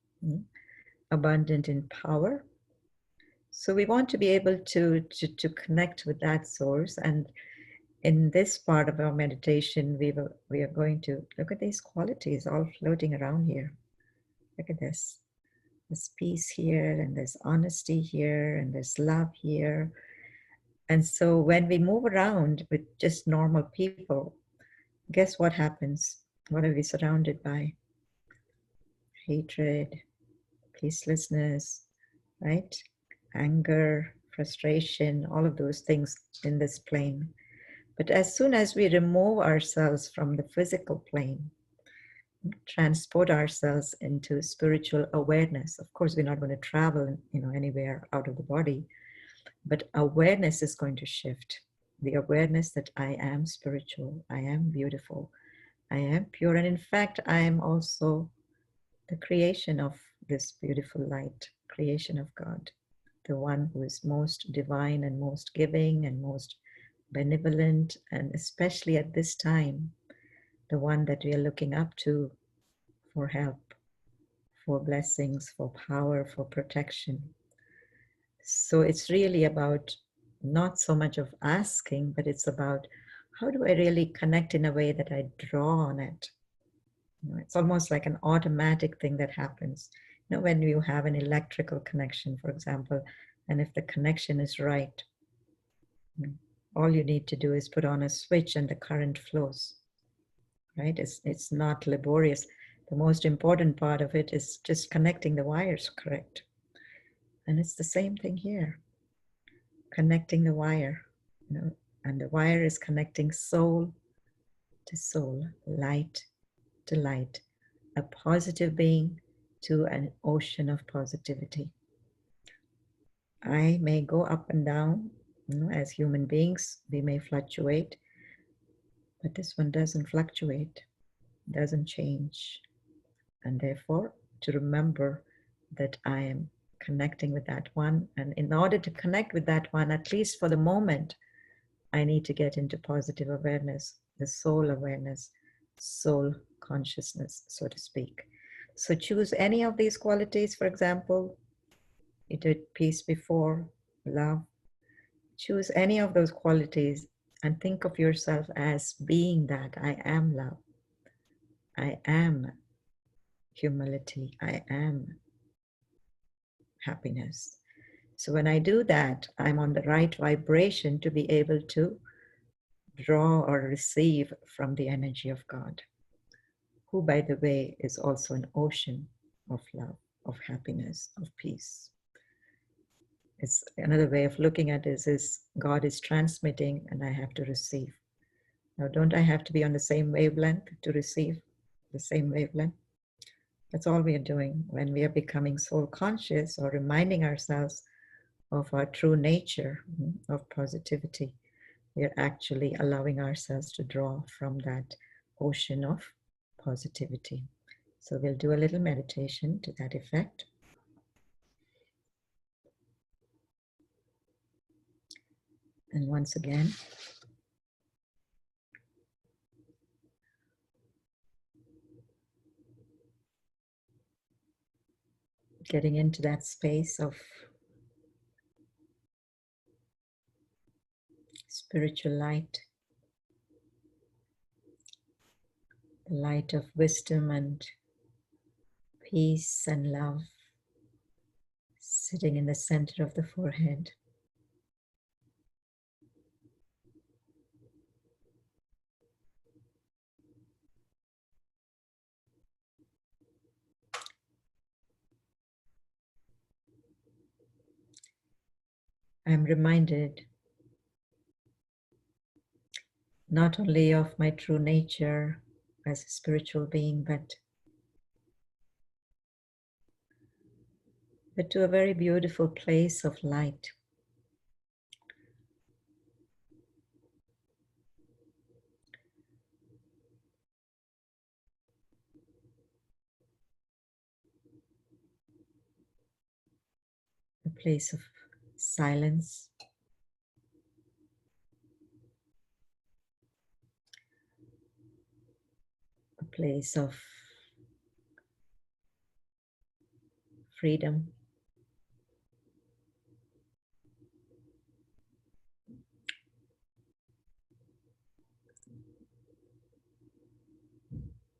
abundant in power. So we want to be able to connect with that source. And in this part of our meditation, we are going to look at these qualities all floating around here. Look at this. There's peace here, and there's honesty here, and there's love here. And so when we move around with just normal people, guess what happens? What are we surrounded by? Hatred, peacelessness, right? Anger, frustration, all of those things in this plane. But as soon as we remove ourselves from the physical plane, transport ourselves into spiritual awareness. Of course, we're not going to travel, anywhere out of the body, but awareness is going to shift. The awareness that I am spiritual, I am beautiful, I am pure, and in fact, I am also the creation of this beautiful light, creation of God, the one who is most divine and most giving and most benevolent, and especially at this time, the one that we are looking up to for help, for blessings, for power, for protection. So it's really about not so much of asking, but it's about how do I really connect in a way that I draw on it. It's almost like an automatic thing that happens. When you have an electrical connection, for example, and if the connection is right, all you need to do is put on a switch and the current flows, right? It's not laborious. The most important part of it is just connecting the wires correct. And it's the same thing here, connecting the wire, and the wire is connecting soul to soul, light to light, a positive being to an ocean of positivity. I may go up and down, as human beings, we may fluctuate, but this one doesn't fluctuate, doesn't change. And therefore, to remember that I am connecting with that one. And in order to connect with that one, at least for the moment, I need to get into positive awareness, the soul awareness, soul consciousness, so to speak. So choose any of these qualities. For example, you did peace before, love. Choose any of those qualities and think of yourself as being that. I am love. I am humility. I am happiness. So when I do that, I'm on the right vibration to be able to draw or receive from the energy of God, who, by the way, is also an ocean of love, of happiness, of peace. It's another way of looking at this is God is transmitting and I have to receive. Now, don't I have to be on the same wavelength to receive the same wavelength? That's all we are doing when we are becoming soul conscious or reminding ourselves of our true nature of positivity. We are actually allowing ourselves to draw from that ocean of positivity. So we'll do a little meditation to that effect. And once again, getting into that space of spiritual light, the light of wisdom and peace and love, sitting in the center of the forehead. I'm reminded not only of my true nature as a spiritual being, but to a very beautiful place of light. A place of silence, a place of freedom,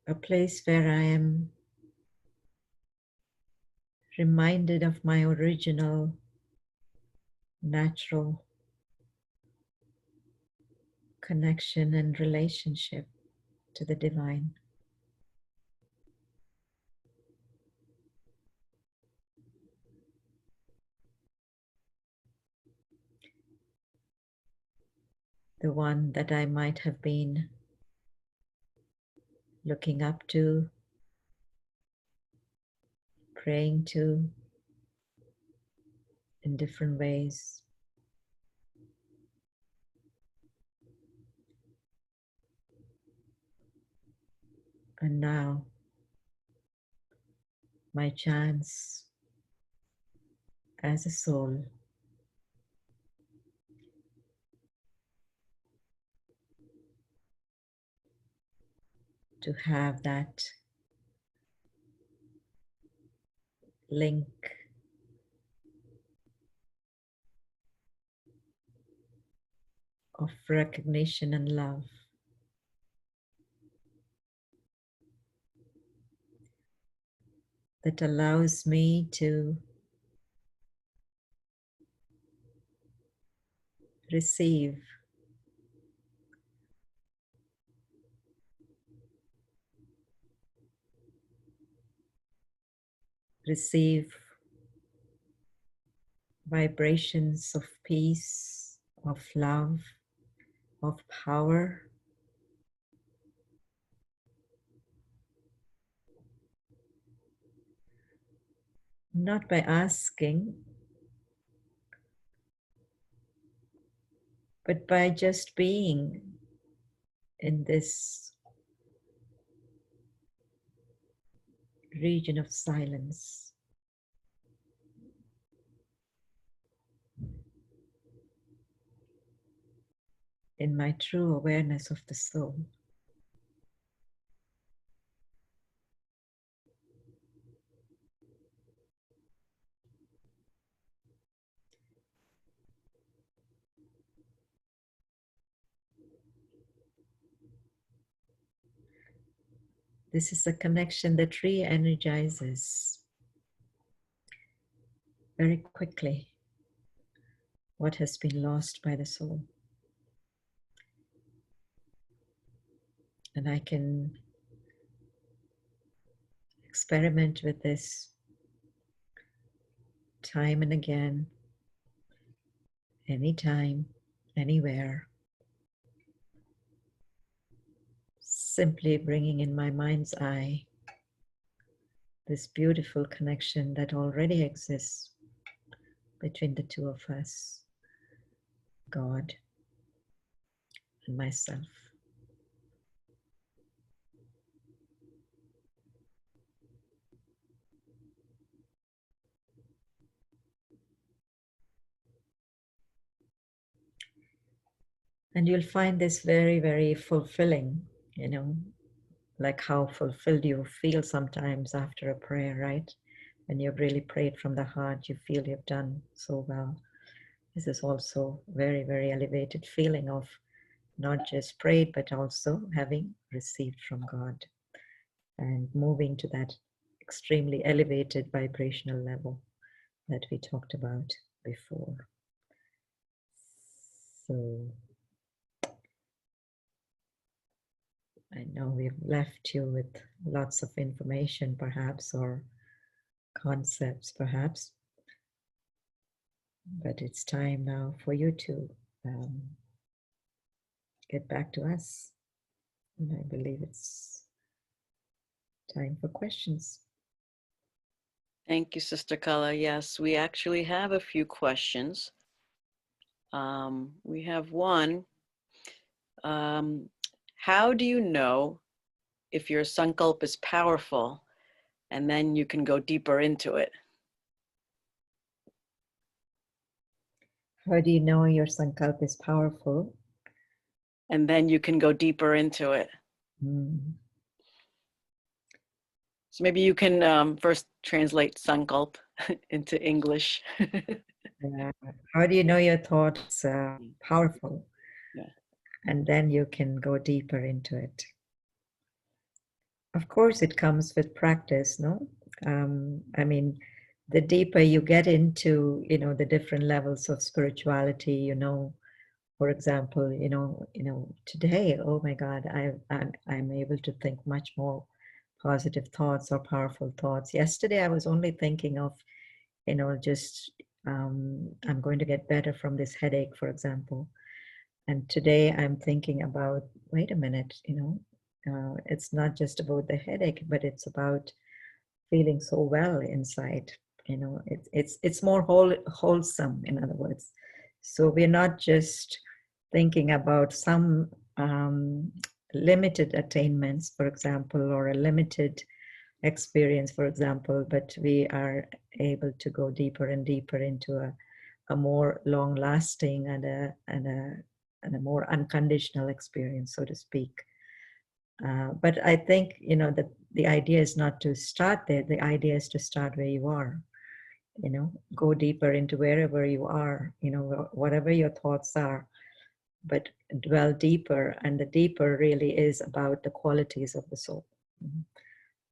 a place where I am reminded of my original, natural connection and relationship to the divine. The one that I might have been looking up to, praying to in different ways. And now, my chance as a soul to have that link of recognition and love that allows me to receive vibrations of peace, of love, of power, not by asking, but by just being in this region of silence. In my true awareness of the soul. This is a connection that re-energizes very quickly what has been lost by the soul. And I can experiment with this time and again, anytime, anywhere. Simply bringing in my mind's eye this beautiful connection that already exists between the two of us, God and myself. And you'll find this very, very fulfilling, like how fulfilled you feel sometimes after a prayer, right? When you've really prayed from the heart, you feel you've done so well. This is also very, very elevated feeling of not just prayed, but also having received from God and moving to that extremely elevated vibrational level that we talked about before. So I know we've left you with lots of information perhaps, or concepts perhaps, but it's time now for you to get back to us. And I believe it's time for questions. Thank you, Sister Kala. Yes, we actually have a few questions. We have one. How do you know if your sankalp is powerful? And then you can go deeper into it. How do you know your sankalp is powerful? And then you can go deeper into it. So maybe you can first translate sankalp into English. How do you know your thoughts are powerful? Yeah. And then you can go deeper into it. Of course, it comes with practice, no? I mean, the deeper you get into, the different levels of spirituality, for example, today, oh my God, I'm able to think much more positive thoughts or powerful thoughts. Yesterday, I was only thinking of, just I'm going to get better from this headache, for example. And today I'm thinking about, wait a minute, it's not just about the headache, but it's about feeling so well inside. It's more wholesome, in other words. So we're not just thinking about some limited attainments, for example, or a limited experience, for example, but we are able to go deeper and deeper into a more long-lasting and a more unconditional experience, so to speak. But I think, that the idea is not to start there. The idea is to start where you are, go deeper into wherever you are, whatever your thoughts are, but dwell deeper. And the deeper really is about the qualities of the soul,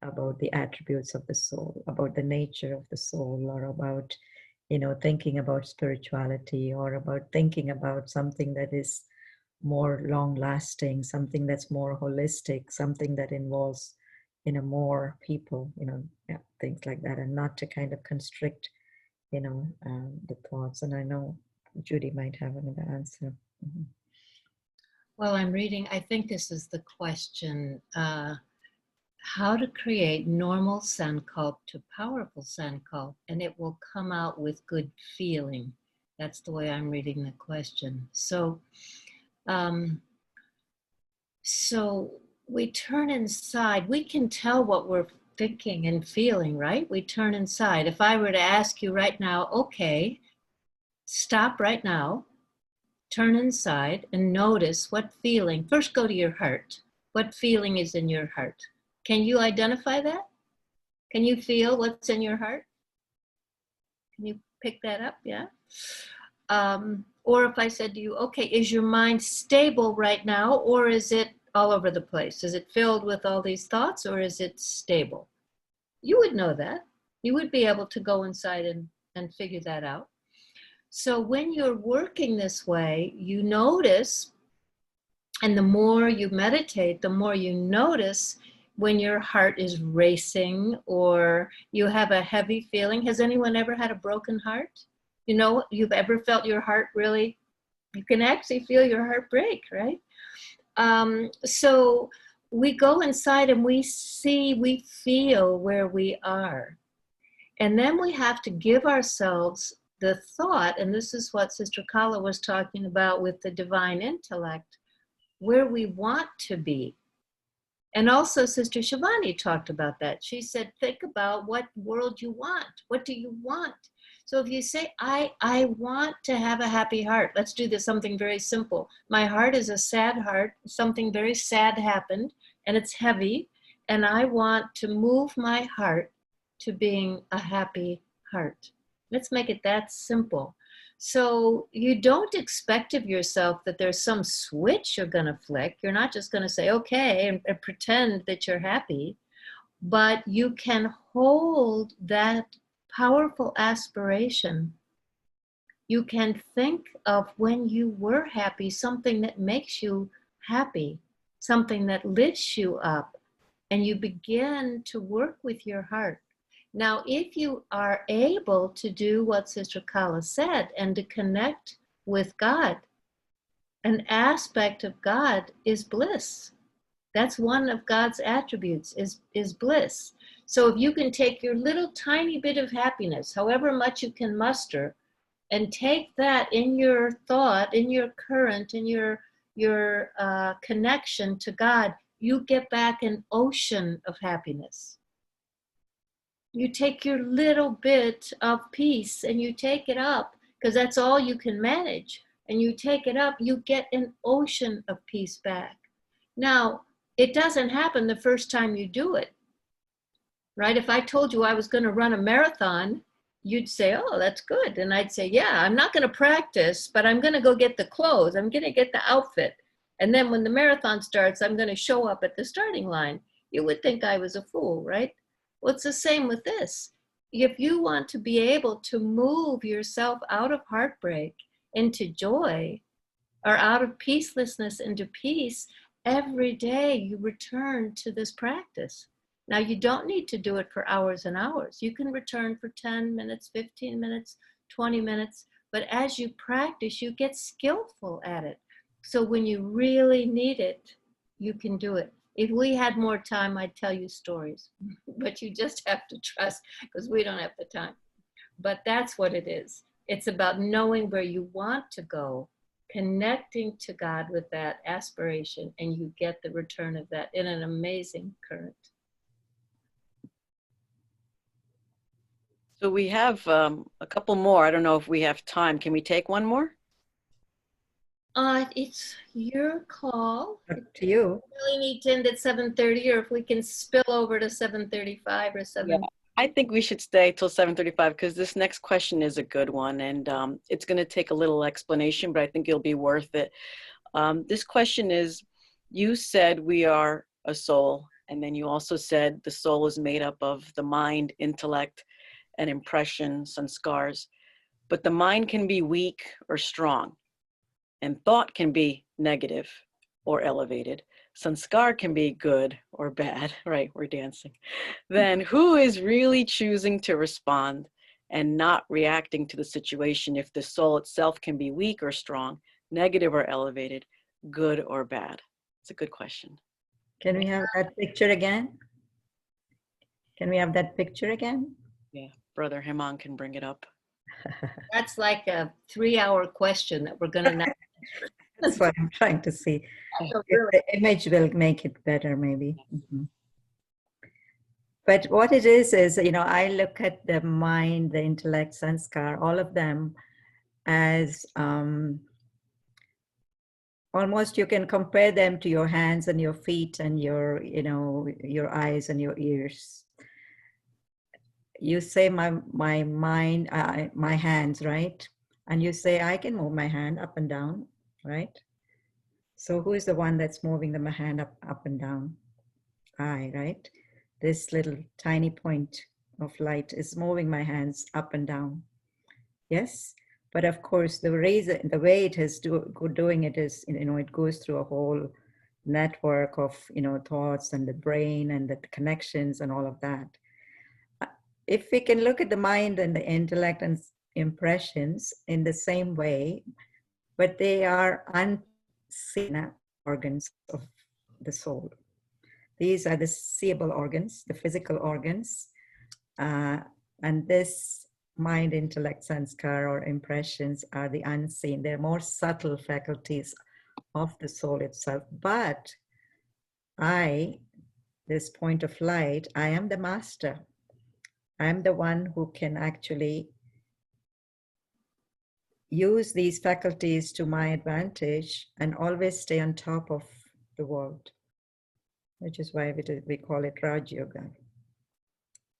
about the attributes of the soul, about the nature of the soul, or about, thinking about spirituality, or about thinking about something that is more long-lasting, something that's more holistic, something that involves, more people, things like that, and not to kind of constrict, the thoughts. And I know Judy might have another answer. Mm-hmm. Well, I'm reading, I think this is the question, how to create normal sankalp to powerful sankalp, and it will come out with good feeling. That's the way I'm reading the question. So we turn inside. We can tell what we're thinking and feeling, right? We turn inside. If I were to ask you right now, okay, stop right now, turn inside and notice what feeling. First, go to your heart. What feeling is in your heart? Can you identify that? Can you feel what's in your heart? Can you pick that up? Yeah. Or if I said to you, okay, is your mind stable right now, or is it all over the place? Is it filled with all these thoughts, or is it stable? You would know that. You would be able to go inside and figure that out. So when you're working this way, you notice And the more you meditate, the more you notice when your heart is racing or you have a heavy feeling. Has anyone ever had a broken heart? You know, you've ever felt your heart really, you can actually feel your heart break, right? So we go inside and we see, we feel where we are. And then we have to give ourselves the thought, and this is what Sister Kala was talking about with the divine intellect, where we want to be. And also Sister Shivani talked about that. She said, think about what world you want. What do you want? So if you say, I want to have a happy heart, let's do this, something very simple. My heart is a sad heart. Something very sad happened and it's heavy. And I want to move my heart to being a happy heart. Let's make it that simple. So you don't expect of yourself that there's some switch you're going to flick. You're not just going to say, okay, and pretend that you're happy, but you can hold that powerful aspiration. You can think of when you were happy, something that makes you happy, something that lifts you up, and you begin to work with your heart. Now, if you are able to do what Sister Kala said and to connect with God, an aspect of God is bliss. That's one of God's attributes, is bliss. So if you can take your little tiny bit of happiness, however much you can muster, and take that in your thought, in your current, in your connection to God, you get back an ocean of happiness. You take your little bit of peace and you take it up, because that's all you can manage. And you take it up, you get an ocean of peace back. Now, it doesn't happen the first time you do it, right? If I told you I was going to run a marathon, you'd say, oh, that's good. And I'd say, yeah, I'm not going to practice, but I'm going to go get the clothes. I'm going to get the outfit. And then when the marathon starts, I'm going to show up at the starting line. You would think I was a fool, right? Well, it's the same with this. If you want to be able to move yourself out of heartbreak into joy, or out of peacelessness into peace, every day you return to this practice. Now, you don't need to do it for hours and hours. You can return for 10 minutes, 15 minutes, 20 minutes. But as you practice, you get skillful at it. So when you really need it, you can do it. If we had more time, I'd tell you stories. But you just have to trust, because we don't have the time. But that's what it is. It's about knowing where you want to go, connecting to God with that aspiration, and you get the return of that in an amazing current. So we have a couple more. I don't know if we have time. Can we take one more? It's your call. Up to you. We really need to end at 7:30, or if we can spill over to 7:35 or 7. Yeah, I think we should stay till 7:35 because this next question is a good one, and it's going to take a little explanation, but I think it'll be worth it. This question is, you said we are a soul, and then you also said the soul is made up of the mind, intellect, and impressions and scars, but the mind can be weak or strong, and thought can be negative or elevated. Sanskar can be good or bad, right? We're dancing. Then who is really choosing to respond and not reacting to the situation if the soul itself can be weak or strong, negative or elevated, good or bad? It's a good question. Can we have that picture again? Can we have that picture again? Yeah, Brother Hemang can bring it up. That's like a 3-hour question that we're going to now. That's what I'm trying to see. So If really, the image will make it better, maybe. But what it is, I look at the mind, the intellect, sanskar, all of them as almost you can compare them to your hands and your feet and your eyes and your ears. You say my mind, my hands, right? And you say, I can move my hand up and down, right? So who is the one that's moving the hand up and down? I, right? This little tiny point of light is moving my hands up and down. Yes? But of course, the reason, the way it is doing it is, it goes through a whole network of, thoughts and the brain and the connections and all of that. If we can look at the mind and the intellect and impressions in the same way, but they are unseen organs of the soul. These are the seeable organs, the physical organs, and this mind, intellect, sanskar, or impressions are the unseen. They're more subtle faculties of the soul itself. But this point of light, I am the master. I am the one who can actually use these faculties to my advantage and always stay on top of the world, which is why we call it Raj Yoga,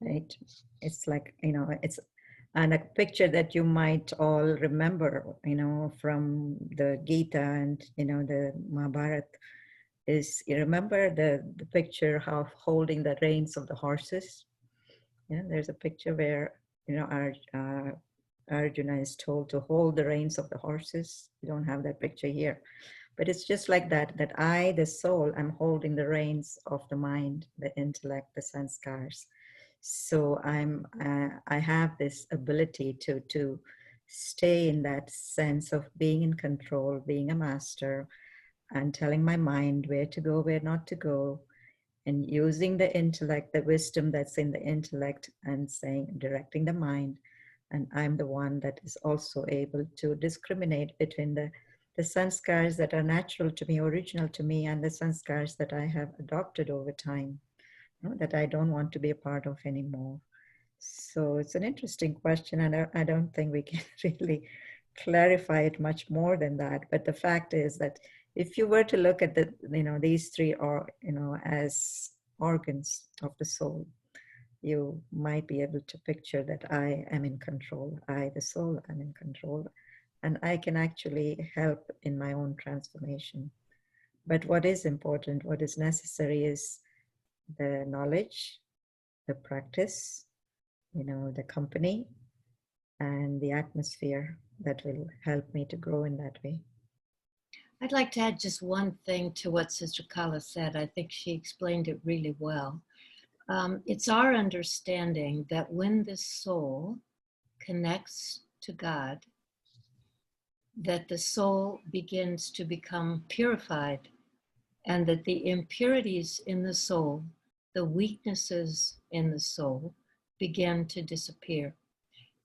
right? It's like, it's and a picture that you might all remember, from the Gita and, the Mahabharata is, you remember the picture of holding the reins of the horses? Yeah, there's a picture where, Arjuna is told to hold the reins of the horses. We don't have that picture here, but it's just like that I, the soul, I'm holding the reins of the mind, the intellect, the sanskars. So I have this ability to stay in that sense of being in control, being a master, and telling my mind where to go, where not to go, and using the intellect, the wisdom that's in the intellect, and directing the mind. And I'm the one that is also able to discriminate between the sanskars that are natural to me, original to me, and the sanskars that I have adopted over time, that I don't want to be a part of anymore. So it's an interesting question, and I don't think we can really clarify it much more than that. But the fact is that if you were to look at these three, or as organs of the soul, you might be able to picture that I am in control. I, the soul, am in control, and I can actually help in my own transformation. But what is important, what is necessary, is the knowledge, the practice, the company, and the atmosphere that will help me to grow in that way. I'd like to add just one thing to what Sister Kala said. I think she explained it really well. It's our understanding that when the soul connects to God, that the soul begins to become purified, and that the impurities in the soul, the weaknesses in the soul, begin to disappear.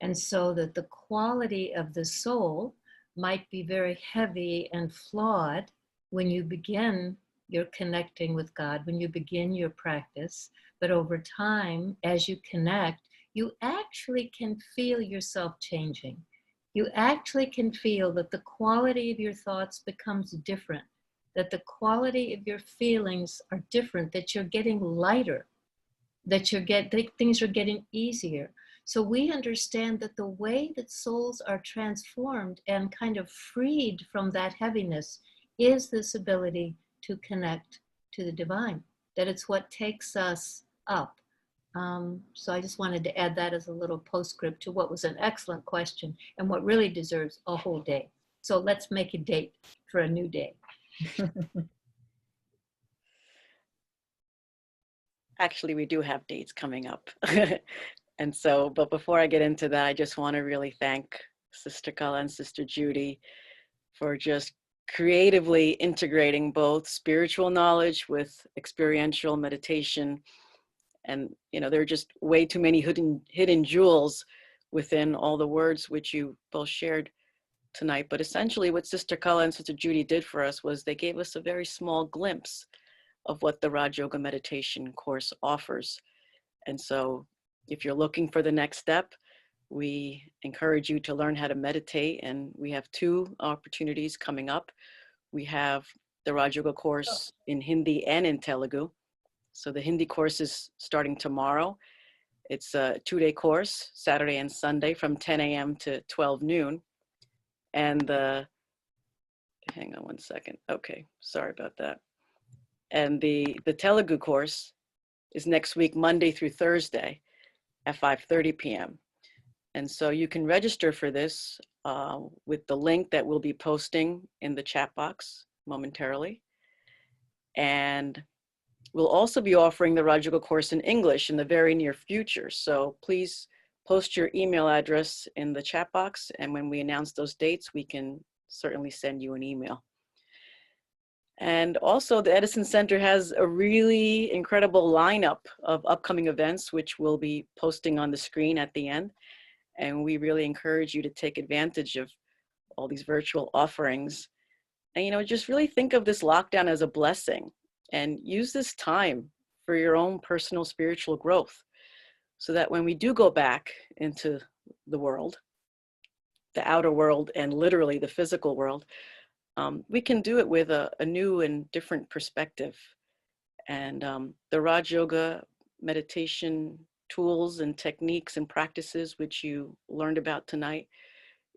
And so that the quality of the soul might be very heavy and flawed when you begin your connecting with God, when you begin your practice. But over time, as you connect, you actually can feel yourself changing. You actually can feel that the quality of your thoughts becomes different, that the quality of your feelings are different, that you're getting lighter, that things are getting easier. So we understand that the way that souls are transformed and kind of freed from that heaviness is this ability to connect to the divine, that it's what takes us up. So I just wanted to add that as a little postscript to what was an excellent question and what really deserves a whole day. So let's make a date for a new day. Actually, we do have dates coming up. And so, but before I get into that, I just want to really thank Sister Kala and Sister Judy for just creatively integrating both spiritual knowledge with experiential meditation. And, there are just way too many hidden jewels within all the words which you both shared tonight. But essentially what Sister Kala and Sister Judy did for us was they gave us a very small glimpse of what the Raj Yoga meditation course offers. And so if you're looking for the next step, we encourage you to learn how to meditate. And we have 2 opportunities coming up. We have the Raj Yoga course in Hindi and in Telugu. So the Hindi course is starting tomorrow. It's a 2-day course, Saturday and Sunday from 10 a.m. to 12 noon. And hang on one second. Okay, sorry about that. And the Telugu course is next week, Monday through Thursday at 5:30 p.m. And so you can register for this with the link that we'll be posting in the chat box momentarily. And we'll also be offering the Raj Yoga course in English in the very near future. So please post your email address in the chat box. And when we announce those dates, we can certainly send you an email. And also the Edison Center has a really incredible lineup of upcoming events, which we'll be posting on the screen at the end. And we really encourage you to take advantage of all these virtual offerings. And, you know, just really think of this lockdown as a blessing and use this time for your own personal spiritual growth so that when we do go back into the world, the outer world and literally the physical world, we can do it with a new and different perspective. And the Raj Yoga meditation tools and techniques and practices which you learned about tonight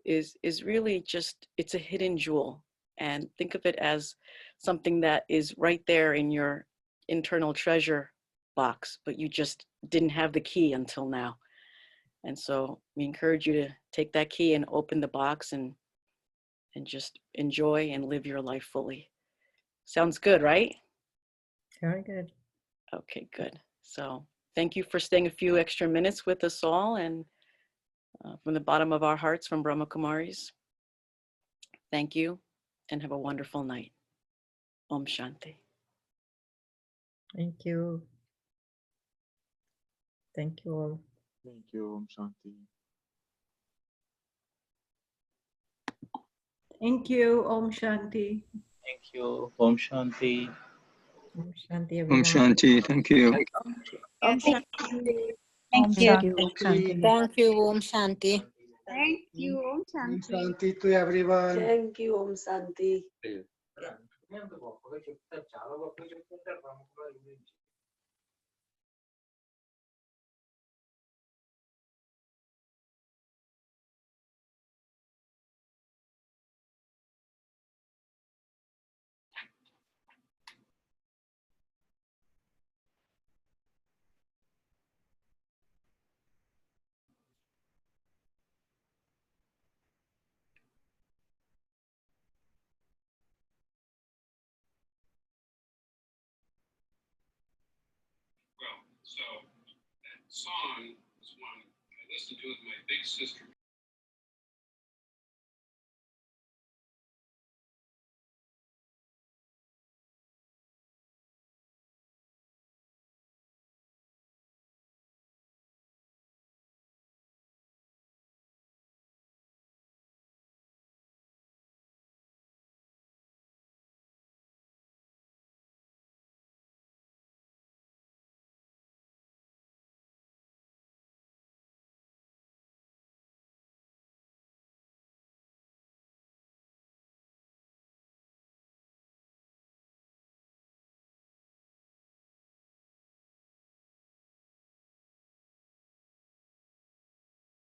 is really just, it's a hidden jewel. And think of it as something that is right there in your internal treasure box, but you just didn't have the key until now. And so we encourage you to take that key and open the box and just enjoy and live your life fully. Sounds good, right? Very good. Okay, good. So thank you for staying a few extra minutes with us all, and from the bottom of our hearts from Brahma Kumaris, thank you and have a wonderful night. Om Shanti. Thank you. Thank you all. Thank you. Om Shanti. Thank you. Om Shanti. Thank you. Om Shanti. Om Shanti, Om everyone. Shanti. Thank you. Om Shanti. Thank you. Shanti. Thank you, Om Shanti. Thank you, Om Om Shanti. Shanti to everyone. Thank you, Om Shanti. Well, so that song is one I listened to with my big sister